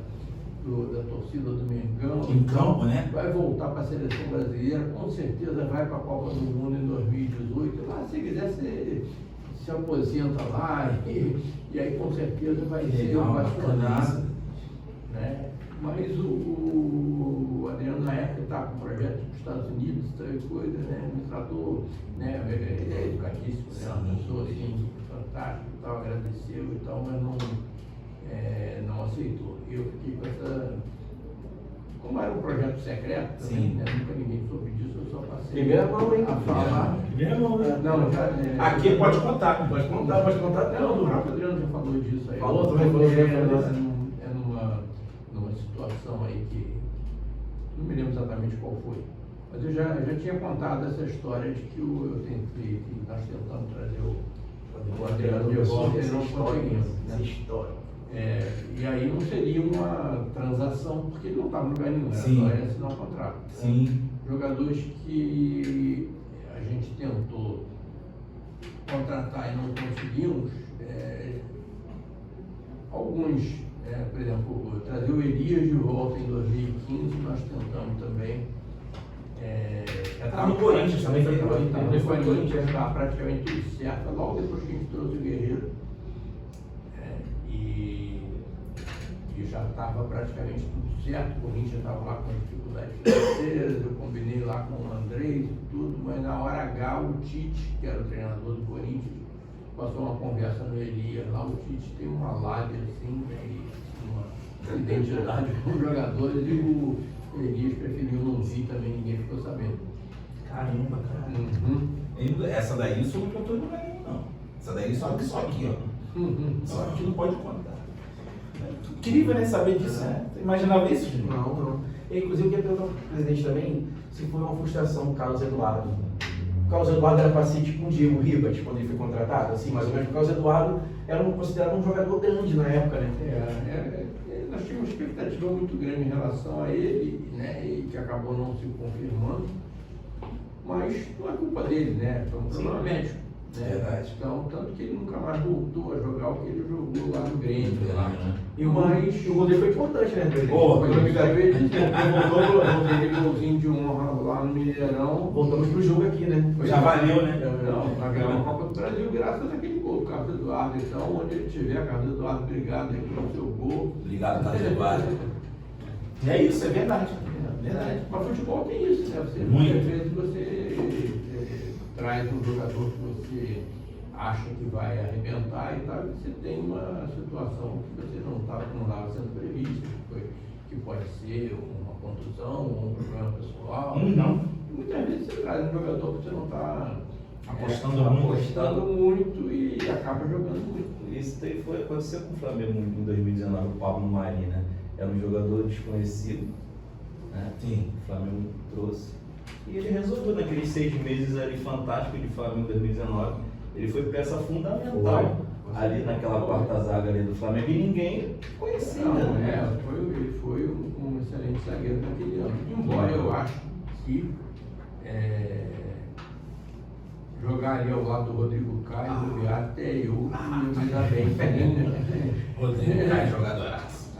torcida do Mengão. Em campo, né? Vai voltar para a seleção brasileira, com certeza vai para a Copa do Mundo em 2018. Lá, se quiser, você se aposenta lá e aí com certeza vai ser ovacionado, né? Mas o Adriano, na época, estava com um projeto dos Estados Unidos, coisa, né? Me tratou, né? Ele é educadíssimo, né? Uma pessoa assim, fantástica, tal, agradeceu e tal, mas não aceitou. E eu fiquei com essa. Como era um projeto secreto também, né? Nunca ninguém soube disso, eu só passei. Primeira mão, hein? A falar. Primeira mão, né? Não, já. Aqui pode contar. Pode contar. Não, o próprio Adriano já falou disso aí. Falou também, falou. Numa situação aí que não me lembro exatamente qual foi, mas eu já tinha contado essa história de que eu tentei, que nós tentamos trazer o Adriano de volta e não conseguimos. Essa história. E aí não seria uma transação, porque ele não estava no lugar nenhum, era Sim. só ele assinar um contrato. Sim. Jogadores que a gente tentou contratar e não conseguimos, alguns, por exemplo, trazer o Elias de volta em 2015, nós tentamos também. Estava no Corinthians também, foi no Corinthians, estava praticamente tudo certo, logo depois que a gente trouxe o Guerreiro. E já estava praticamente tudo certo, o Corinthians estava lá com dificuldades financeiras, eu combinei lá com o Andrés e tudo, mas na hora H o Tite, que era o treinador do Corinthians, passou uma conversa no Elias lá, o Tite tem uma lábia assim, né, uma identidade com os jogadores, e o Elias preferiu não vir também, ninguém ficou sabendo. Caramba, cara. Uhum. Essa daí isso não contou em lugar nenhum, não. Essa daí só aqui, ó. Só aqui não pode contar. Incrível, né, saber disso, né? Você imaginava isso, Júnior? Não. E, inclusive, eu queria perguntar para o presidente também se foi uma frustração do Carlos Eduardo. O Carlos Eduardo era para ser tipo um Diego Ribas, quando ele foi contratado, assim, mais ou menos. O Carlos Eduardo era considerado um jogador grande na época, né? Nós tínhamos uma expectativa muito grande em relação a ele, né, e que acabou não se confirmando, mas não é culpa dele, né? Foi um problema médico. Né? Verdade. Então, tanto que ele nunca mais voltou a jogar o que ele jogou lá no Grêmio. E o gol dele foi importante, né? Voltou aquele golzinho de honra lá no Mineirão. Voltamos pro jogo aqui, né? Já valeu, né? Não, vai ganhar a Copa do Brasil graças àquele gol do Carlos Eduardo. Então, onde ele estiver, Carlos Eduardo, obrigado aí pelo seu gol. Obrigado, Carlos Eduardo. É isso, é verdade. Verdade. Mas futebol tem isso, né? Você, Muito. muitas vezes você traz um jogador que você acha que vai arrebentar e tal, e você tem uma situação que você não estava sendo prevista, que pode ser uma contusão, um problema pessoal. Não. Muitas vezes você traz um jogador que você não está Apostando muito e acaba jogando muito. Isso daí aconteceu com o Flamengo em 2019, o Pablo Mari, né? Era um jogador desconhecido, né? Sim. O Flamengo trouxe. E ele resolveu naqueles 6 meses ali fantásticos de Flamengo em 2019. Ele foi peça fundamental ali naquela quarta zaga ali do Flamengo e ninguém conhecia. Ele foi um excelente zagueiro naquele ano. Embora eu acho que jogar ali ao lado do Rodrigo Caio, até eu me dar bem. Rodrigo Caio, jogadoraço.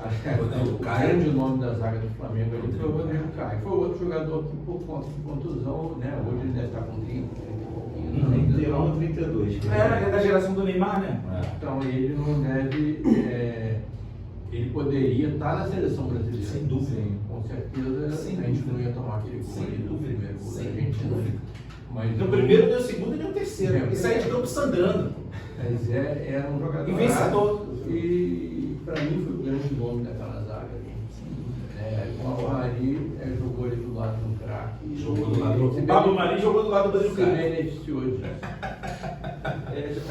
Caio. grande nome da zaga do Flamengo ali foi o Rodrigo Caio. Foi outro jogador que, por conta de contusão, né? Hoje ele deve estar com 30 31, 32. É da geração do Neymar, né? Então ele não deve. Ele poderia estar na seleção brasileira. Sem dúvida. Sim, com certeza Sem a gente dúvida. não ia tomar aquele gol Sem ali do dúvida. primeiro gol da Sem Argentina. dúvida. Mas No primeiro, deu o segundo e deu o terceiro. É, E sai de campo sangrando. Mas era um jogador. E vencedor. E para mim foi o grande nome daquela zaga ali. O Pablo Mari jogou ali do lado do craque. Jogou do lado do Pablo Mari, jogou do lado do Se Caio. beneficiou disso.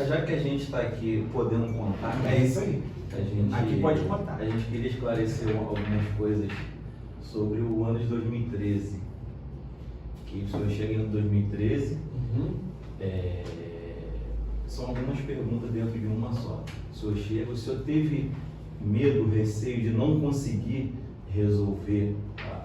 Já que a gente está aqui podendo contar, né? É isso aí. A gente, Aqui pode contar. A gente queria esclarecer algumas coisas sobre o ano de 2013. Que o senhor chega em 2013, são algumas perguntas dentro de uma só. O senhor chega, o senhor teve medo, receio de não conseguir resolver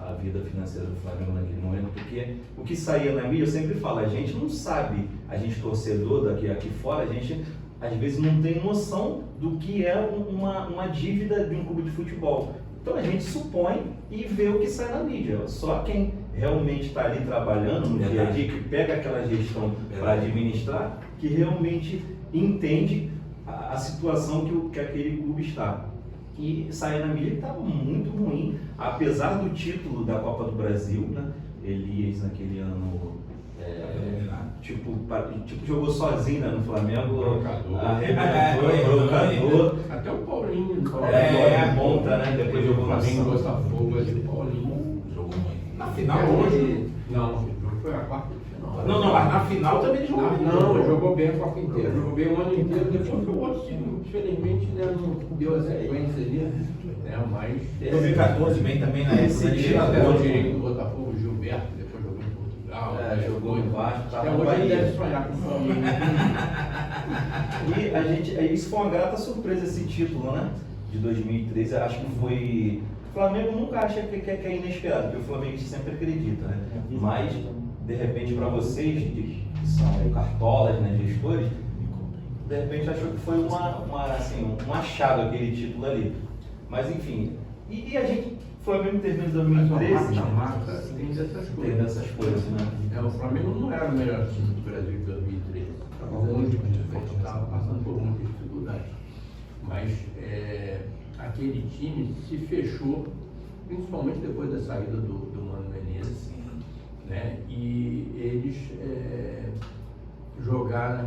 a vida financeira do Flamengo naquele momento? Porque o que saía na mídia, eu sempre falo, a gente não sabe, a gente torcedor aqui fora, a gente às vezes não tem noção do que é uma dívida de um clube de futebol. Então a gente supõe e vê o que sai na mídia. Só quem realmente está ali trabalhando no dia a dia, que pega aquela gestão para administrar, que realmente entende a situação que aquele clube está. E sair na mídia está muito ruim, apesar do título da Copa do Brasil, né? Elias naquele ano tipo jogou sozinho, né, no Flamengo, brocador. Até o Paulinho. Monta, né? Depois jogou no Flamengo, Santos. Botafogo, o Paulinho jogou muito. Na final Até hoje. Não, o jogo foi a quarta de final. Não, mas na final também ele jogou. Não, jogou bem a Copa inteira. Jogou bem o ano inteiro. Depois que o outro time, infelizmente, né, não deu a sequência ali. Né, mas. 2014 bem também na Esse época. dia, Lateral direito do Botafogo, o Gilberto, depois jogou em Portugal. Jogou em Vasco, Até estava no hoje ele deve Bahia. sonhar com o Flamengo. E isso foi uma grata surpresa, esse título, né? De 2013, acho que foi. O Flamengo nunca acha que é inesperado, porque o Flamengo sempre acredita, né? Mas, de repente, para vocês, que são cartolas, né, gestores, de repente achou que foi um achado aquele título ali. Mas, enfim, e a gente, o Flamengo terminou em Mas 2013. o mata-mata tem dessas coisas. Tem dessas coisas, né? O Flamengo não era o melhor time do Brasil em 2013. Estava longe de frente, estava passando por muitas dificuldades. Mas aquele time se fechou, principalmente depois da saída do Mano Menezes, né? E eles jogaram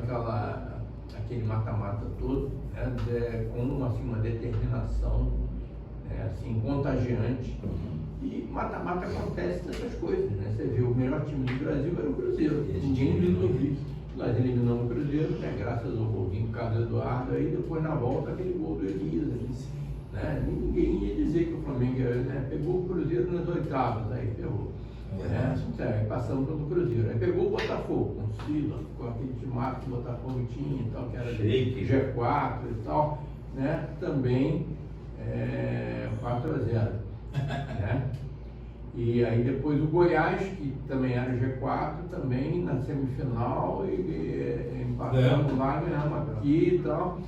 aquele mata-mata todo, né? Com uma determinação assim, contagiante. E mata-mata acontece nessas coisas, né? Você viu, o melhor time do Brasil era o Cruzeiro. Ninguém eliminou. Nós eliminamos o Cruzeiro, né? Graças ao golzinho do Carlos Eduardo, aí depois na volta aquele gol do Elias. Né? Ninguém ia dizer que o Flamengo pegou o Cruzeiro nas oitavas, aí ferrou. Passamos pelo Cruzeiro. Aí pegou o Botafogo, com o Sila, com aquele timaço que o Botafogo tinha e tal, que era de G4 e tal, né? Também 4-0. Né? E aí depois o Goiás, que também era G4, também na semifinal, e empatamos lá, ganhamos aqui e tal.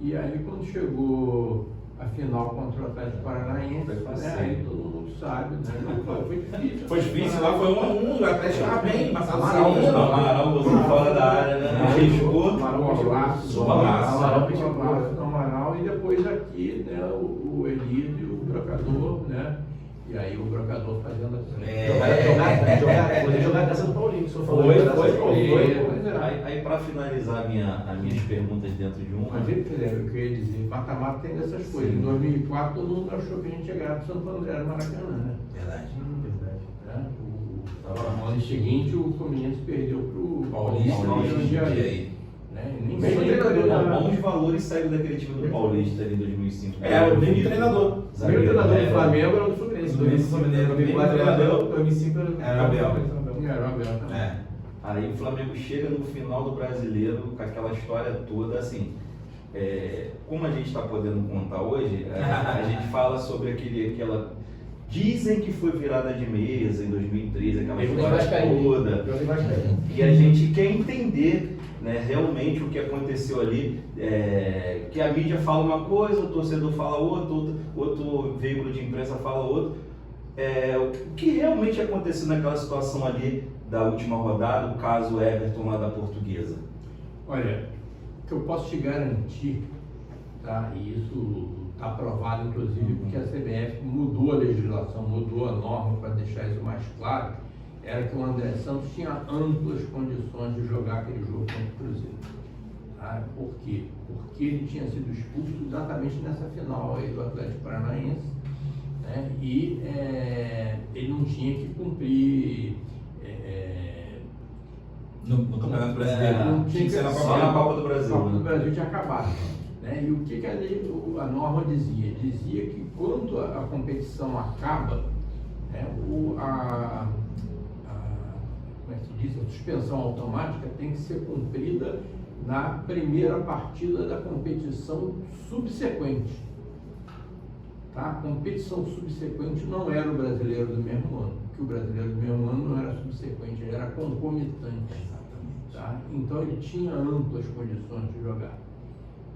E aí quando chegou a final contra o Atlético Paranaense, né? Aí todo mundo sabe, né? Não, foi difícil. Foi difícil, lá foi 1-1, o Atlético estava bem, mas Amaral gozou fora da área, né? Arriscou. Amaral, e depois aqui, né, o Elias e o Brocador, né? E aí o Brocador fazendo assim. Jogar dessa do Paulinho, que o senhor falou. Aí para finalizar as minhas perguntas dentro de uma. Mas eu queria dizer, mata-mata tem dessas coisas. Em 2004 todo mundo achou que a gente ia ganhar do Santo André no Maracanã, né? Verdade. No ano seguinte o Fluminense perdeu para o Paulista de aí. Né? Bons valores saíram daquele time do Paulista ali em 2005. O mesmo treinador. O primeiro treinador do Flamengo era o do Fluminense. 2004 era Abel, 2005 era Abel. Era o Abel também. Aí o Flamengo chega no final do Brasileiro com aquela história toda, assim, como a gente está podendo contar hoje, a gente fala sobre aquela... Dizem que foi virada de mesa em 2013, aquela história toda. E a gente quer entender né, realmente o que aconteceu ali, que a mídia fala uma coisa, o torcedor fala outra, outro veículo de imprensa fala outra. O que realmente aconteceu naquela situação ali da última rodada, o caso Everton lá da Portuguesa? Olha, o que eu posso te garantir, tá? E isso está aprovado, inclusive, porque a CBF mudou a legislação, mudou a norma para deixar isso mais claro, era que o André Santos tinha amplas condições de jogar aquele jogo contra o Cruzeiro. Tá? Por quê? Porque ele tinha sido expulso exatamente nessa final aí do Atlético Paranaense, né? E ele não tinha que cumprir... No Campeonato Brasileiro. Não tinha que ser só na Copa do Brasil. A Copa do Brasil tinha acabado. Né? E o que a norma dizia? Dizia que quando a competição acaba, né, como é que se diz? A suspensão automática tem que ser cumprida na primeira partida da competição subsequente. Tá? A competição subsequente não era o brasileiro do mesmo ano, porque o brasileiro do mesmo ano não era subsequente, ele era concomitante. Tá? Então ele tinha amplas condições de jogar.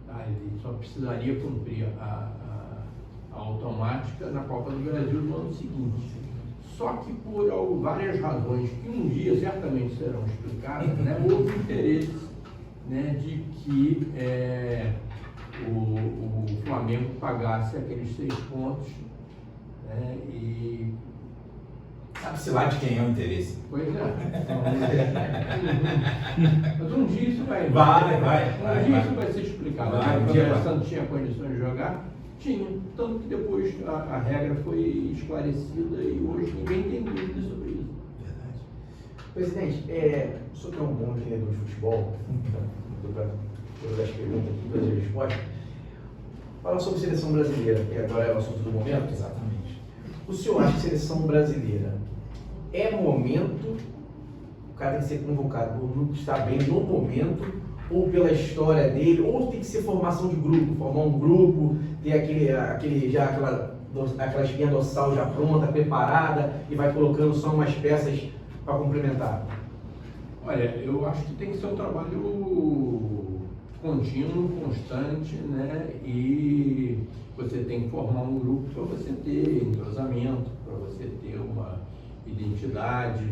Tá? Ele só precisaria cumprir a automática na Copa do Brasil no ano seguinte. Só que por várias razões que um dia certamente serão explicadas, né, houve interesse, né, de que o Flamengo pagasse aqueles 6 pontos, né, e... Sabe-se lá de quem é o interesse. Pois é. Mas um dia isso vai... Vai. Isso vai ser explicado. Vai, O dia André vai. Santos tinha condições de jogar? Tinha. Tanto que depois a regra foi esclarecida e hoje ninguém tem dúvida sobre isso. Verdade. Presidente, o senhor que é um bom entendedor de futebol, todas as perguntas aqui, todas as respostas, fala sobre seleção brasileira, que agora é o assunto do momento. Exatamente. O senhor acha que seleção brasileira é momento, o cara tem que ser convocado por grupo que está bem no momento, ou pela história dele, ou tem que ser formação de grupo, formar um grupo, ter aquela espinha dorsal já pronta, preparada, e vai colocando só umas peças para complementar? Olha, eu acho que tem que ser um trabalho contínuo, constante, né? E você tem que formar um grupo para você ter entrosamento, para você ter uma identidade.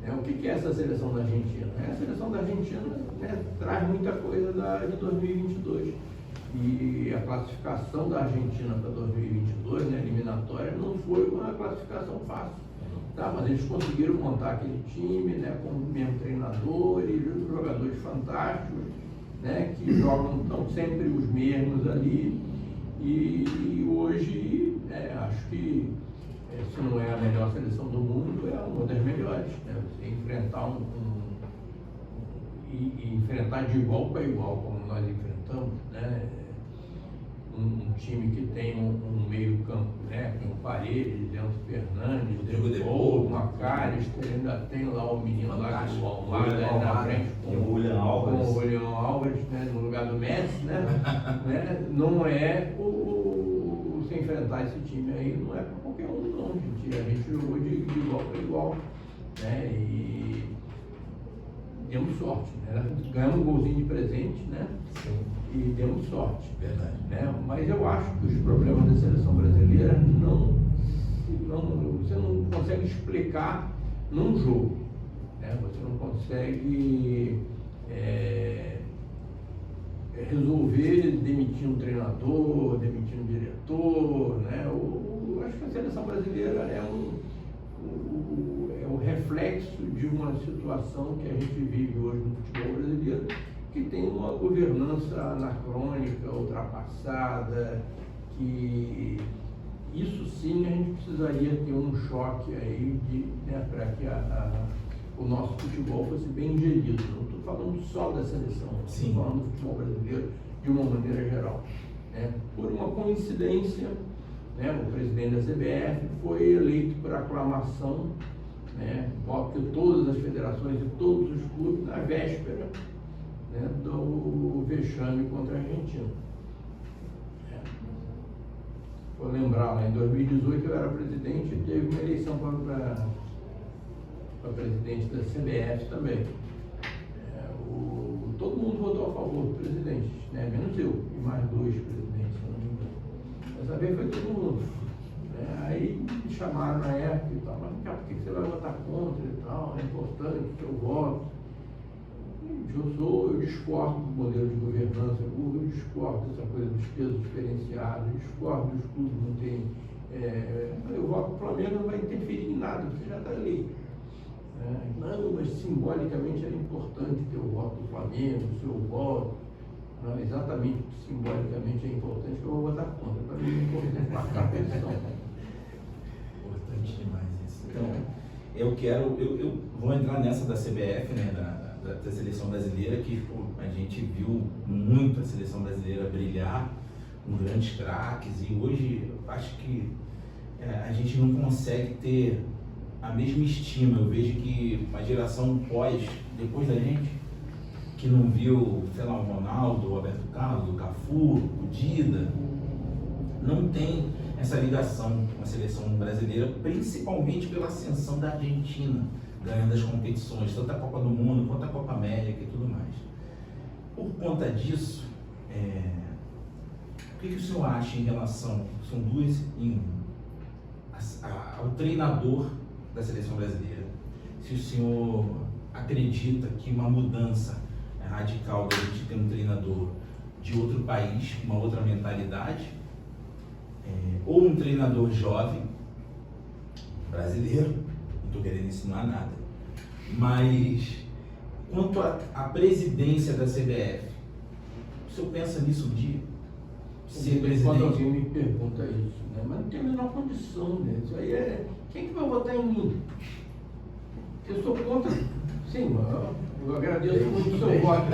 Né? O que é essa seleção da Argentina? A seleção da Argentina, né, traz muita coisa de 2022. E a classificação da Argentina para 2022, né, eliminatória, não foi uma classificação fácil. Tá? Mas eles conseguiram montar aquele time, né, com o mesmo treinador e jogadores fantásticos, né, que jogam sempre os mesmos ali. E hoje, acho que, se não é a melhor seleção do mundo, é uma das melhores. Né? Você enfrentar enfrentar de igual para igual, como nós enfrentamos, né? Um time que tem um meio-campo, né, com Paredes, Leandro Fernandes, Depou, Macalister, ainda tem lá o menino lá do Almada na frente com o Julian Álvares, né, no lugar do Messi, né? Não é você enfrentar esse time aí, não é para qualquer um, não, gente. A gente jogou de igual para igual, né? E demos sorte, né? Ganhamos um golzinho de presente, né? Sim. E demos sorte. Verdade. Né? Mas eu acho que os problemas da seleção brasileira você não consegue explicar num jogo. Né? Você não consegue resolver demitindo um treinador, demitindo um diretor. Né? Eu acho que a seleção brasileira é o reflexo de uma situação que a gente vive hoje no futebol brasileiro, que tem uma governança anacrônica, ultrapassada, que isso sim a gente precisaria ter um choque aí né, para que o nosso futebol fosse bem gerido. Não estou falando só da seleção, estou falando do futebol brasileiro de uma maneira geral. Né? Por uma coincidência, né, o presidente da CBF foi eleito por aclamação, né, voto de todas as federações e todos os clubes na véspera, né, do vexame contra a Argentina. Vou lembrar, lá em 2018 eu era presidente e teve uma eleição para presidente da CBF também. Todo mundo outro presidente, né? Menos eu e mais 2 presidentes, se não me engano. Dessa vez foi todo mundo. Aí me chamaram na época e tal, mas cara, por que você vai votar contra e tal? É importante o seu voto. Eu discordo do modelo de governança, eu discordo dessa coisa dos pesos diferenciados, eu discordo dos clubes não tem. Eu voto para o Flamengo, não vai interferir em nada, você já está ali. Não, mas simbolicamente é importante ter o voto do Flamengo, o seu voto. Não, exatamente, simbolicamente é importante que eu vou votar contra. Para mim é importante marcar a petição. Importante demais isso. Então, eu vou entrar nessa da CBF, né, da seleção brasileira, que a gente viu muito a seleção brasileira brilhar com grandes craques, e hoje eu acho que a gente não consegue ter a mesma estima. Eu vejo que uma geração depois da gente, que não viu, sei lá, o Ronaldo, o Roberto Carlos, o Cafu, o Dida, não tem essa ligação com a seleção brasileira, principalmente pela ascensão da Argentina, ganhando as competições, tanto a Copa do Mundo quanto a Copa América e tudo mais. Por conta disso, o que o senhor acha em relação, são duas em um, ao treinador da seleção brasileira? Se o senhor acredita que uma mudança radical da gente ter um treinador de outro país, uma outra mentalidade, ou um treinador jovem, brasileiro, não estou querendo insinuar nada, mas quanto à presidência da CBF, o senhor pensa nisso de ser presidente? Quando alguém me pergunta isso, né? Mas não tem a menor condição, né? Isso aí quem que vai votar em mim? Eu sou contra. Sim, eu agradeço muito o seu voto.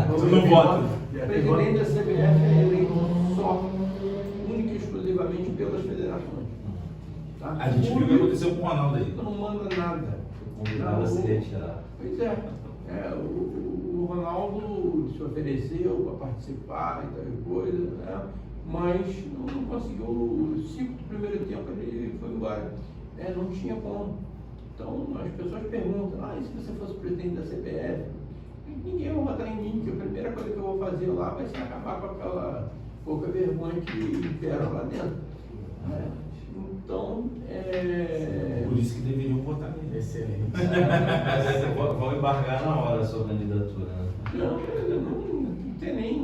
Você não vota. O presidente da CBF é eleito só, única e exclusivamente pelas federações. Tá? A gente viu o que aconteceu com o Ronaldo aí. Não manda nada. Convidado a se retirar. Pois o Ronaldo se ofereceu para participar e tal coisa, né? Mas não conseguiu. O ciclo do primeiro tempo ele foi embora. Não tinha como. Então as pessoas perguntam, e se você fosse presidente da CBF? Ninguém vai votar em mim, porque a primeira coisa que eu vou fazer lá vai ser acabar com aquela pouca vergonha que impera lá dentro. Então, Por isso que deveriam votar nele. Excelente. Mas vão embargar na hora a sua candidatura, né? Não tem nem.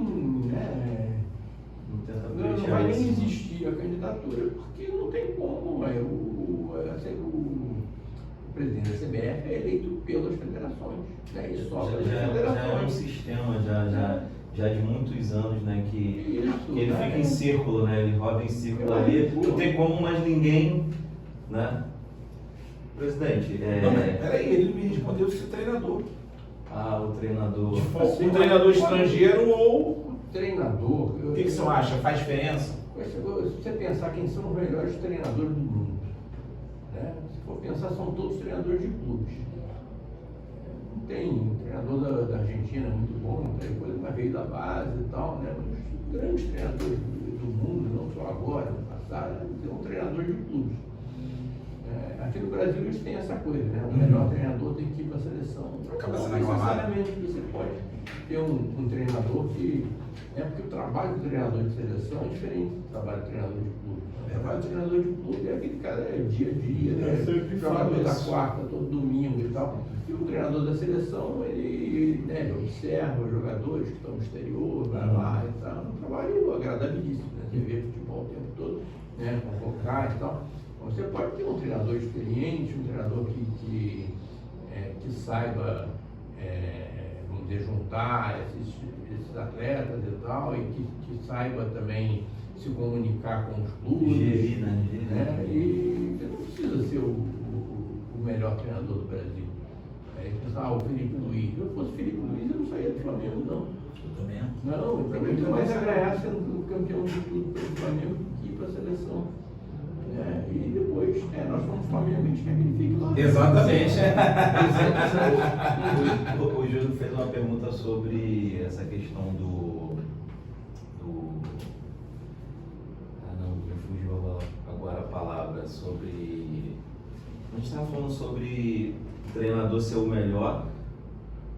Não tenta Não vai pleitear nem isso. existir a candidatura, porque não tem como. O presidente da CBF é eleito pelas federações, né? E só pelas Já é um federações. sistema já de muitos anos, né? Que Isso, ele né? fica em círculo, né? Ele roda em círculo É, ali. pô. Não tem como mais ninguém, né? Presidente, Não, mas peraí, ele me respondeu se o treinador. o treinador. Um treinador estrangeiro ou. O treinador. O que o senhor acha? Faz diferença? Se você pensar quem são os melhores treinadores do mundo, né? Se for pensar, são todos treinadores de clubes. Não tem um treinador da Argentina muito bom, não tem coisa, mas veio da base e tal, né? Os grandes treinadores do mundo, não só agora, no passado, é um treinador de clubes. Aqui no Brasil eles têm essa coisa, né? O melhor treinador tem que ir para a seleção. Acaba sendo Não aclamado. necessariamente você pode ter um treinador que. Porque o trabalho do treinador de seleção é diferente do trabalho do treinador de clube. O trabalho do treinador de clube é aquele cara dia a dia, né? Jogador da quarta, todo domingo e tal. E o treinador da seleção, ele observa os jogadores que estão no exterior, vai lá e tal. É um trabalho agradabilíssimo, né? Você vê futebol o tempo todo, né? Convocar e tal. Você pode ter um treinador experiente, um treinador que saiba, vamos dizer, juntar esses atletas e tal, e que saiba também se comunicar com os clubes. Gerir, né? E você não precisa ser o melhor treinador do Brasil. Pensar, o Felipe Luiz. Se eu fosse Felipe Luiz, eu não saía do Flamengo, não. Eu também. Não, eu também muito mais a ganhar sendo campeão de tudo pelo Flamengo do que ir para a seleção. E depois, nós somos Flamengo, a gente quer que ele fique lá. Exatamente. O Júlio fez uma pergunta sobre essa questão me fugiu agora a palavra, sobre. A gente estava falando sobre o treinador ser o melhor,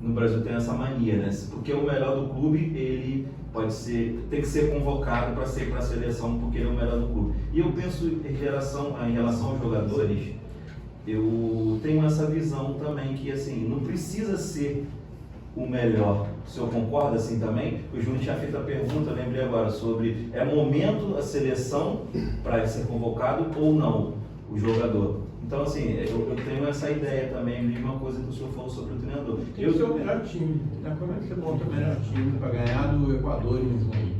no Brasil tem essa mania, né? Porque o melhor do clube, ele tem que ser convocado para ser para a seleção, porque ele é o melhor do clube. E eu penso em relação aos jogadores, eu tenho essa visão também que assim, não precisa ser o melhor. O senhor concorda assim também? O Júnior tinha feito a pergunta, eu lembrei agora, sobre é momento a seleção para ser convocado ou não, o jogador. Então assim, eu tenho essa ideia também, a mesma coisa que o senhor falou sobre o treinador. Tem que ser o melhor time. Como é que você monta o melhor time para ganhar do Equador em junho?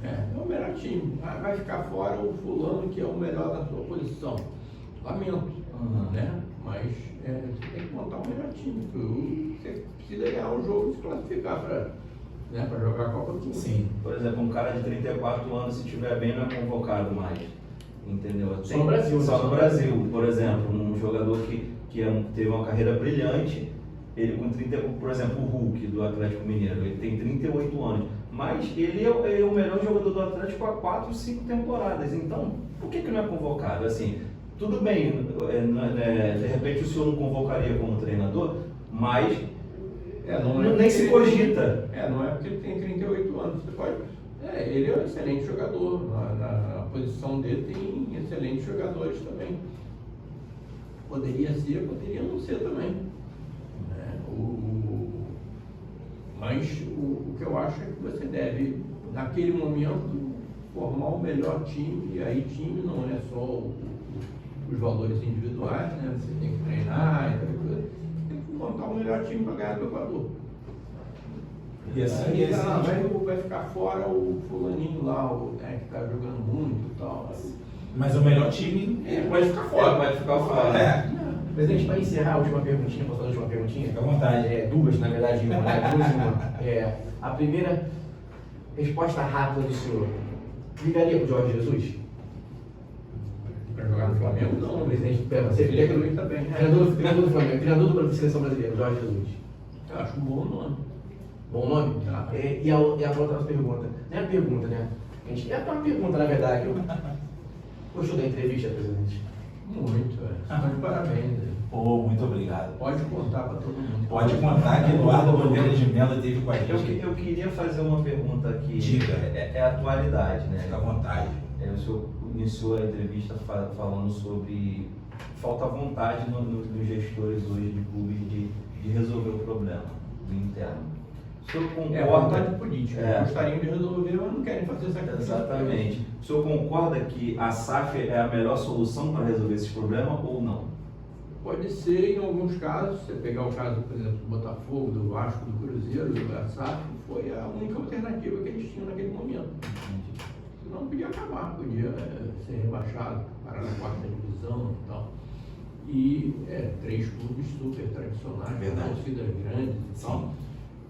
É o melhor time. Vai ficar fora o fulano que é o melhor da sua posição. Lamento, né? Mas você tem que montar o melhor time. Você precisa ganhar um jogo e se classificar para jogar a Copa do Mundo. Sim. Por exemplo, um cara de 34 anos, se estiver bem, não é convocado mais. Entendeu? Só no Brasil. Só no Brasil, por exemplo, um jogador que teve uma carreira brilhante, ele com 30, por exemplo, o Hulk do Atlético Mineiro, ele tem 38 anos, mas ele é o melhor jogador do Atlético há 4, 5 temporadas. Então, por que não é convocado? Assim, tudo bem, de repente o senhor não convocaria como treinador, mas nem se cogita. Não é porque ele tem 38 anos. Você pode. Ele é um excelente jogador. Na posição dele tem excelentes jogadores também. Poderia ser, poderia não ser também. Mas o que eu acho é que você deve, naquele momento, formar o melhor time. E aí time não é só os valores individuais, né? Você tem que treinar e tal coisa. Tem que montar o melhor time para ganhar do Equador. E assim, vai ficar fora o fulaninho lá, que tá jogando muito e tal. mas o melhor time pode ficar fora. Pode ficar fora. Presidente, para encerrar a última perguntinha, posso fazer a última perguntinha? Fica à vontade. Duas, na verdade, uma, né? Duas e uma. A primeira, resposta rápida do senhor. Ligaria para o Jorge Jesus? Para jogar no Flamengo? Não, presidente, você Ele também tá bem, né? treinador do Flamengo, treinador da seleção brasileira, Jorge Jesus. Eu acho um bom nome. Bom nome? Tá. E a outra pergunta? Não é a pergunta, né? É uma pergunta, na verdade. Gostou da entrevista, presidente? Muito, Estão de parabéns. Pô, muito obrigado. Pode contar para todo mundo. Pode contar que Eduardo Bandeira de Mello esteve com a gente. Eu queria fazer uma pergunta aqui. Diga. É atualidade, né? Fica à vontade. O senhor iniciou a entrevista falando sobre falta vontade dos gestores hoje de clubes de resolver o problema do interno. O senhor concorda? Vontade política. Gostariam de resolver, mas não querem fazer essa coisa. Exatamente. O senhor concorda que a SAF é a melhor solução para resolver esses problemas ou não? Pode ser, em alguns casos, você pegar o caso, por exemplo, do Botafogo, do Vasco, do Cruzeiro, do SAF, foi a única alternativa que eles tinham naquele momento. Senão podia acabar, podia ser rebaixado, parar na 4ª divisão e tal. E 3 clubes super tradicionais, com torcidas grandes e tal.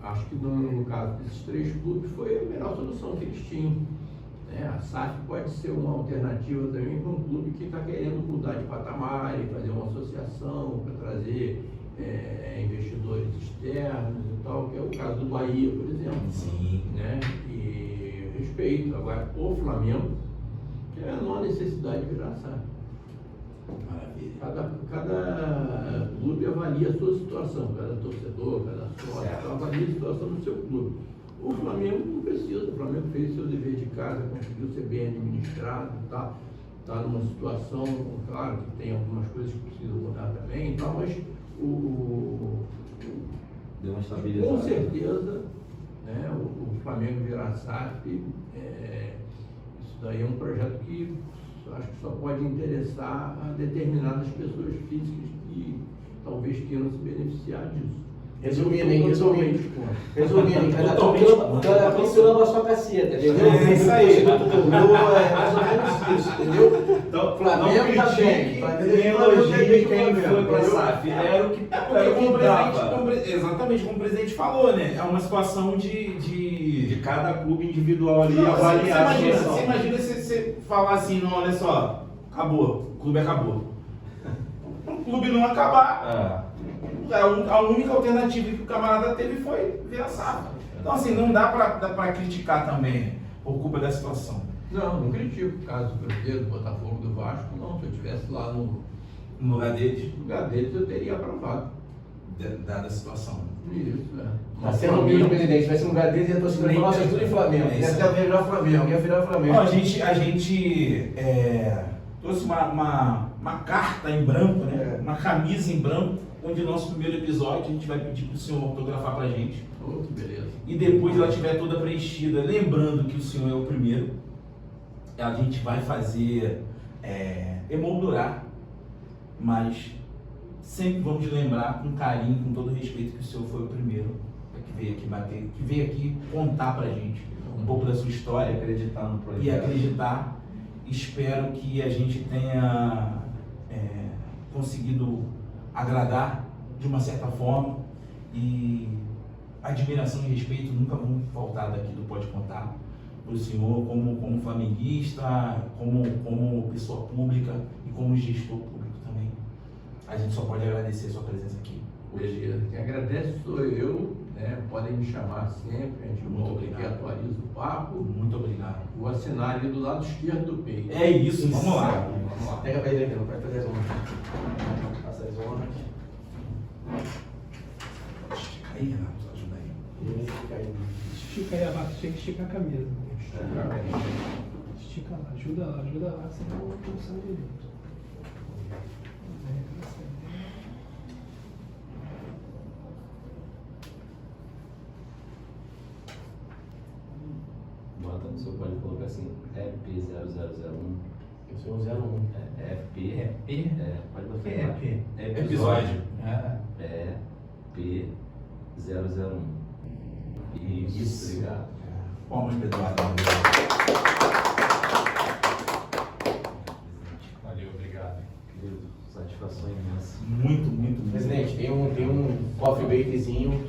Acho que no caso desses 3 clubes foi a melhor solução que eles tinham. A SAF pode ser uma alternativa também para um clube que está querendo mudar de patamar e fazer uma associação para trazer investidores externos e tal, que é o caso do Bahia, por exemplo. Sim. E respeito. Agora, o Flamengo tem a menor necessidade de virar SAF. Maravilha. Cada clube avalia a sua situação, cada torcedor, cada sócio, avalia a situação do seu clube. O Flamengo não precisa, o Flamengo fez seu dever de casa, conseguiu ser bem administrado, está numa situação, claro que tem algumas coisas que precisam mudar também e tal, mas Deu uma estabilidade. com certeza, o Flamengo virar SAF, isso daí é um projeto que acho que só pode interessar a determinadas pessoas físicas que talvez queiram se beneficiar disso. Resumindo, Totalmente. funcionando a sua caceta, entendeu? É isso aí. Mais ou menos isso, entendeu? Então, Flamengo tá bem. Nem elogie quem foi para a SAF. Era o que Exatamente como o presidente falou, né? É uma situação de cada clube individual ali Não, avaliar a situação. você imagina se você falar assim, não, olha só, acabou, o clube acabou. O clube não acabar, a única alternativa que o camarada teve foi virar SAF. Então assim, não dá pra criticar também por culpa da situação. Não critico o caso do Cruzeiro, do Botafogo, do Vasco, não. Se eu estivesse lá no No lugar deles. lugar deles, eu teria aprovado. dada a situação. Isso, Tá sendo humilde, presidente. Se tivesse um lugar dele, ia torcida falar, vocês tudo em Flamengo. É Ia isso. até virar Flamengo, ia virar Flamengo. Ó, a gente trouxe uma carta em branco, né? É. Uma camisa em branco, onde nosso primeiro episódio a gente vai pedir para o senhor autografar pra gente. Oh, que beleza. E depois ela estiver toda preenchida, lembrando que o senhor é o primeiro, a gente vai fazer emoldurar, mas sempre vamos lembrar com carinho, com todo respeito, que o senhor foi o primeiro que veio aqui bater, que veio aqui contar pra gente um pouco da sua história, Acreditar no projeto. e acreditar. Espero que a gente tenha conseguido agradar de uma certa forma, e admiração e respeito nunca vão faltar daqui do Pode Contar para o senhor como flamenguista, como pessoa pública e como gestor público também. A gente só pode agradecer a sua presença aqui. Beleza. Quem agradece sou eu, né? Podem me chamar sempre, a gente Muito volta aqui, obrigado. atualiza o papo. Muito obrigado. Vou assinar ali do lado esquerdo do peito. É isso, vamos lá. Vamos lá. Pega pra ele aqui, não vai fazer as honras. Faça as honras. Estica aí, Renato, ajuda aí. E fica aí. Estica aí abaixo, tinha que esticar a camisa. Estica lá, ajuda lá, senão não sai direito. Bota no seu, pode colocar assim, EP0001. Eu sou o 01. FP. Pode botar É, lá. episódio. EP001. Isso, obrigado. Palmas para Eduardo. Valeu, obrigado. Querido, satisfação imensa. Muito, muito, muito. Presidente, tem um coffee bakezinho